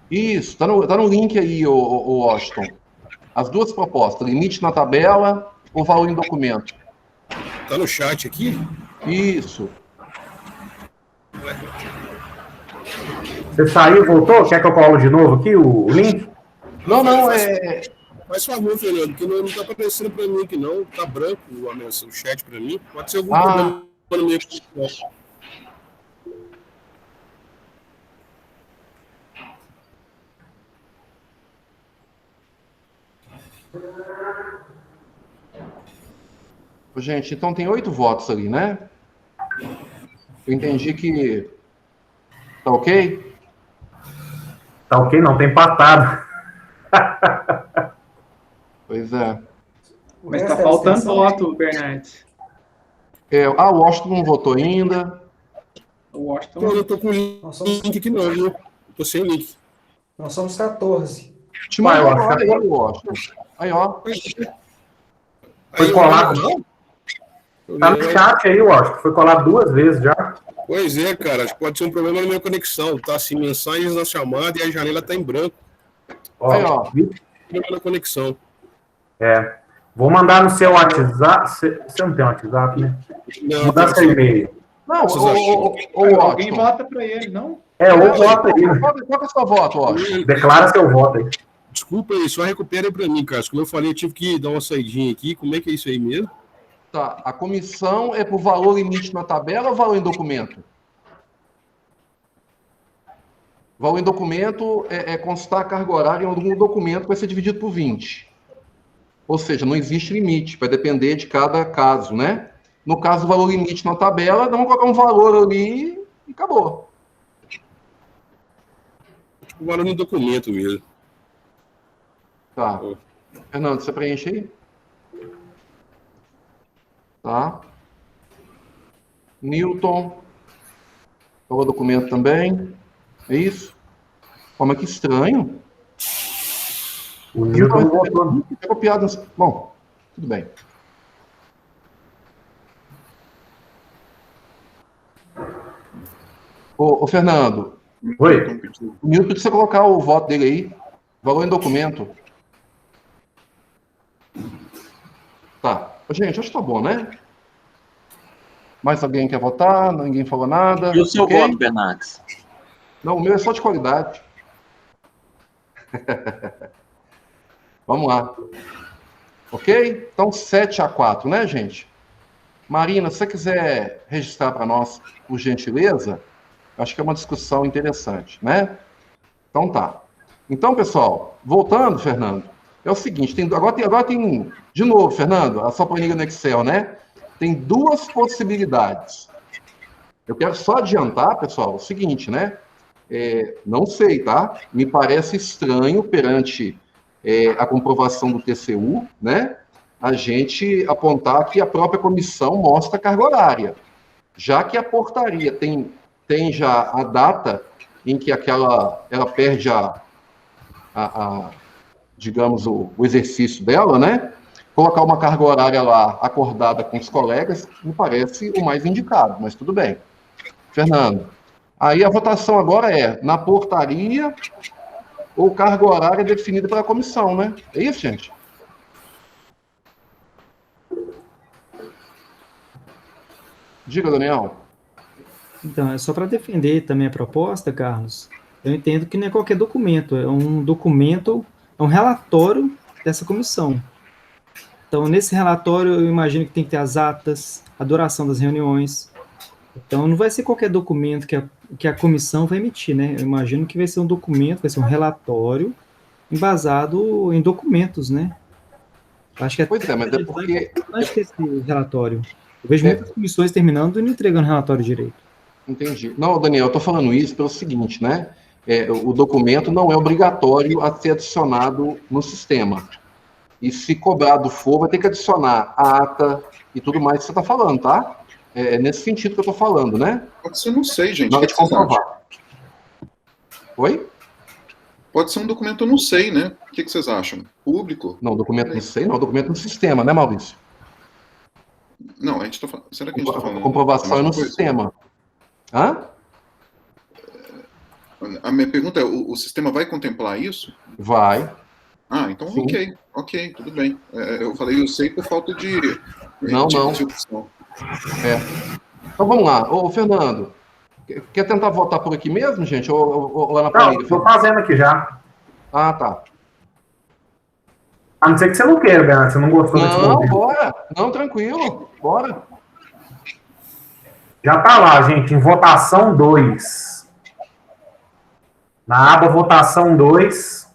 Isso, tá no link aí, o Washington. As duas propostas, limite na tabela ou valor em documento. Tá no chat aqui? Isso. Você saiu e voltou? Quer que eu colo de novo aqui o link? Não, Faz favor, Fernando, porque não tá aparecendo pra mim aqui não. Tá branco o chat pra mim. Pode ser algum problema no meu computador. Gente, então tem 8 votos ali, né? Eu entendi que... Tá ok? Tá ok, não, tem empatado. Pois é. Mas tá faltando voto, Bernardes. O Washington não votou ainda. O Washington... Eu tô com o link aqui não, viu? Tô sem o link. Nós somos 14. Te mandou agora aí, Washington. Aí, ó. Foi colado. Tá no chat aí, Washington. Foi colado 2 vezes já. Pois é, cara. Acho que pode ser um problema na minha conexão. Tá assim, mensagens na chamada e a janela tá em branco. Aí, ó. Problema na conexão. Vou mandar no seu WhatsApp. Você não tem WhatsApp, né? Não, mandar seu e-mail. Não, alguém vota pra ele, não? Ou vota aí. Qual é o seu voto, Washington? Declara seu voto aí. Desculpa aí, só recupera pra mim, cara. Como eu falei, eu tive que dar uma saidinha aqui. Como é que é isso aí mesmo? Tá, a comissão é por valor limite na tabela ou valor em documento? Valor em documento é constar a carga horária em algum documento que vai ser dividido por 20. Ou seja, não existe limite, vai depender de cada caso, né? No caso do valor limite na tabela, vamos colocar um valor ali e acabou. O valor no documento mesmo. Tá. Fernando, você preenche aí? Tá. Newton. Qual o documento também? É isso? Pô, mas que estranho. O Newton votou. É copiado. Bom, tudo bem. Ô, Fernando. Oi. O Newton precisa colocar o voto dele aí. Valor em documento. Tá. Gente, acho que tá bom, né? Mais alguém quer votar? Ninguém falou nada? E o seu voto, Bernardes? Não, o meu é só de qualidade. Vamos lá. Ok? Então, 7-4, né, gente? Marina, se você quiser registrar para nós, por gentileza, acho que é uma discussão interessante, né? Então, tá. Então, pessoal, voltando, Fernando, é o seguinte, agora tem, de novo, Fernando, a sua planilha no Excel, né? Tem 2 possibilidades. Eu quero só adiantar, pessoal, o seguinte, né? Não sei, tá? Me parece estranho perante a comprovação do TCU, né? A gente apontar que a própria comissão mostra a carga horária. Já que a portaria tem já a data em que ela perde digamos, o exercício dela, né? Colocar uma carga horária lá acordada com os colegas me parece o mais indicado, mas tudo bem. Fernando, aí a votação agora é na portaria ou carga horária definida pela comissão, né? É isso, gente? Diga, Daniel. Então, é só para defender também a proposta, Carlos. Eu entendo que não é qualquer documento, é um documento, é um relatório dessa comissão. Então, nesse relatório, eu imagino que tem que ter as atas, a duração das reuniões. Então, não vai ser qualquer documento que a comissão vai emitir, né? Eu imagino que vai ser um documento, vai ser um relatório embasado em documentos, né? Acho que pois é, mas é porque... Acho que esse relatório... Eu vejo muitas comissões terminando e não entregando relatório direito. Entendi. Não, Daniel, eu estou falando isso pelo seguinte, né? O documento não é obrigatório a ser adicionado no sistema. E se cobrado for, vai ter que adicionar a ata e tudo mais que você está falando, tá? É nesse sentido que eu estou falando, né? Pode ser, não sei, gente. Na hora de comprovar. Oi? Pode ser um documento, eu não sei, né? O que vocês acham? Público? Não, documento não sei, não. Documento no sistema, né, Maurício? Não, a gente está falando... Será que a gente está falando... Comprovação é no sistema. Hã? A minha pergunta é, o sistema vai contemplar isso? Vai. Ah, então Sim. ok, tudo bem. Eu falei, eu sei por falta de... Não. opção. Então vamos lá. Ô, Fernando, quer tentar votar por aqui mesmo, gente? Ou lá na planilha? Não, estou fazendo aqui já. Ah, tá. A não ser que você não queira, Bernardo, você não gostou desse Não, modelo. bora. Não, tranquilo. Bora. Já está lá, gente, em votação 2. Na aba votação 2,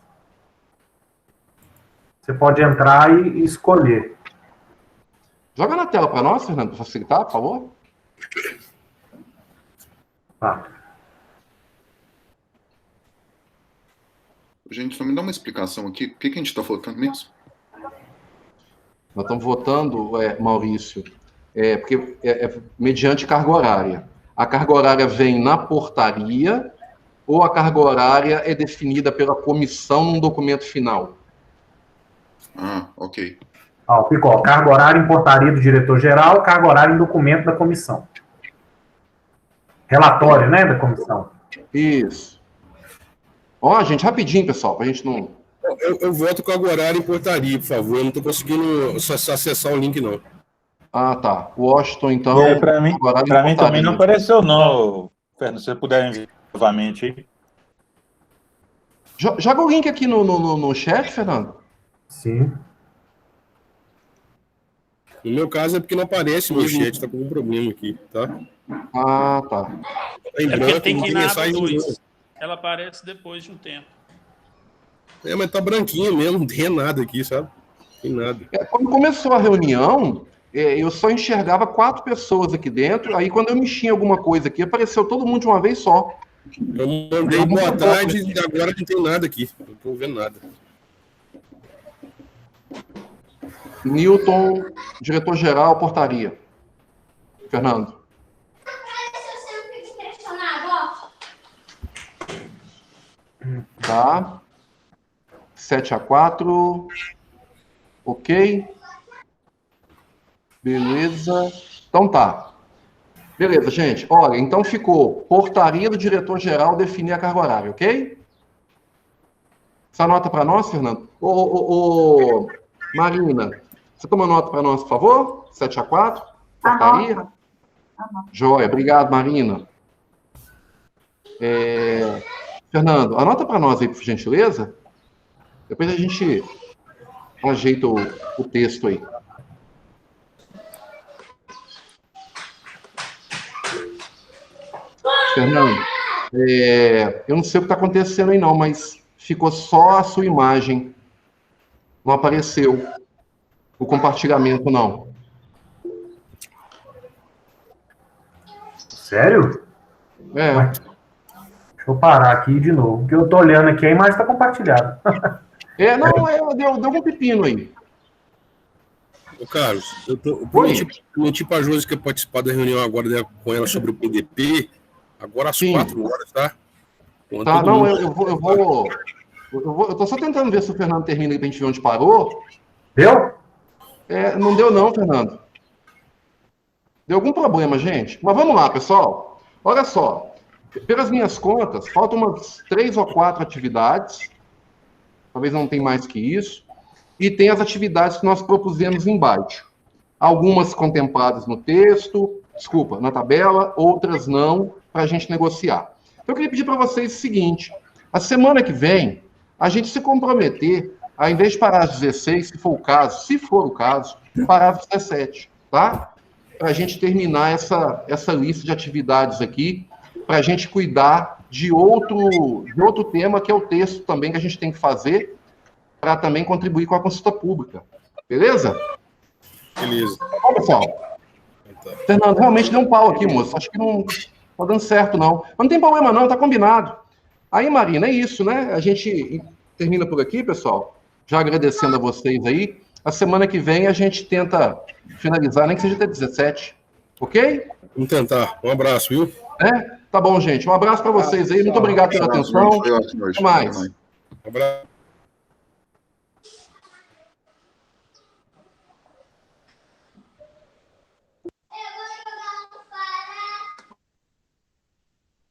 você pode entrar e escolher. Joga na tela para nós, Fernando, para facilitar, por favor. Tá. Gente, só me dá uma explicação aqui. O que a gente está votando mesmo? Nós estamos votando, Maurício, porque mediante carga horária. A carga horária vem na portaria ou a carga horária é definida pela comissão num documento final? Ah, ok. Ficou, carga horária em portaria do diretor-geral, carga horária em documento da comissão. Relatório, né, da comissão. Isso. Ó, gente, rapidinho, pessoal, para a gente não... Eu voto com carga horária em portaria, por favor. Eu não estou conseguindo acessar o link, não. Ah, tá. Washington, então... Para mim também não apareceu, não, Fernando. Se você puder enviar novamente aí. Joga o link aqui no chat, Fernando. Sim. No meu caso é porque não aparece no chat, está com um problema aqui, tá? Ah, tá. Tá em Porque branco, tem não que ir tem na aba mensagem 2. nenhuma. Ela aparece depois de um tempo. Mas tá branquinho mesmo, não tem nada aqui, sabe? Não tem nada. Quando começou a reunião, eu só enxergava 4 pessoas aqui dentro, aí quando eu mexia em alguma coisa aqui, apareceu todo mundo de uma vez só. Eu mandei boa tarde e agora não tem nada aqui. Não tô vendo nada. Newton, diretor-geral, portaria. Fernando. Tá. 7-4. Ok. Beleza. Então tá. Beleza, gente. Olha, então ficou portaria do diretor-geral definir a carga horária, ok? Você anota para nós, Fernando? Ô, Marina, você toma nota para nós, por favor? 7-4. Portaria. Joia. Obrigado, Marina. Fernando, anota para nós aí, por gentileza. Depois a gente ajeita o texto aí. Fernando, eu não sei o que está acontecendo aí não, mas ficou só a sua imagem. Não apareceu o compartilhamento, não. Sério? Deixa eu parar aqui de novo, porque eu tô olhando aqui, a imagem está compartilhada. Deu um pepino aí. Ô, Carlos, eu prometi para a Josi que ia participar da reunião agora com ela sobre o PDP, agora às 4 horas, tá? Tá, não, eu tô só tentando ver se o Fernando termina aí pra gente ver onde parou. Deu? Não deu não, Fernando. Deu algum problema, gente? Mas vamos lá, pessoal. Olha só. Pelas minhas contas, faltam umas 3 ou 4 atividades. Talvez não tenha mais que isso. E tem as atividades que nós propusemos embaixo. Algumas contempladas no texto, na tabela, outras não, para a gente negociar. Então, eu queria pedir para vocês o seguinte: a semana que vem, a gente se comprometer, ao invés de parar às 16, se for o caso, parar às 17, tá? Para a gente terminar essa lista de atividades aqui, para a gente cuidar de outro tema, que é o texto também que a gente tem que fazer, para também contribuir com a consulta pública. Beleza? Beleza. Bom, pessoal. Fernando, realmente deu um pau aqui, moço. Acho que não tá dando certo, não. Mas não tem problema, não, tá combinado. Aí, Marina, é isso, né? A gente termina por aqui, pessoal. Já agradecendo a vocês aí. A semana que vem a gente tenta finalizar, nem que seja até 17. Ok? Vamos tentar. Um abraço, viu? Tá Tá bom, gente. Um abraço para vocês aí. Muito obrigado pela atenção. Foi ótimo hoje. Até mais. Um abraço.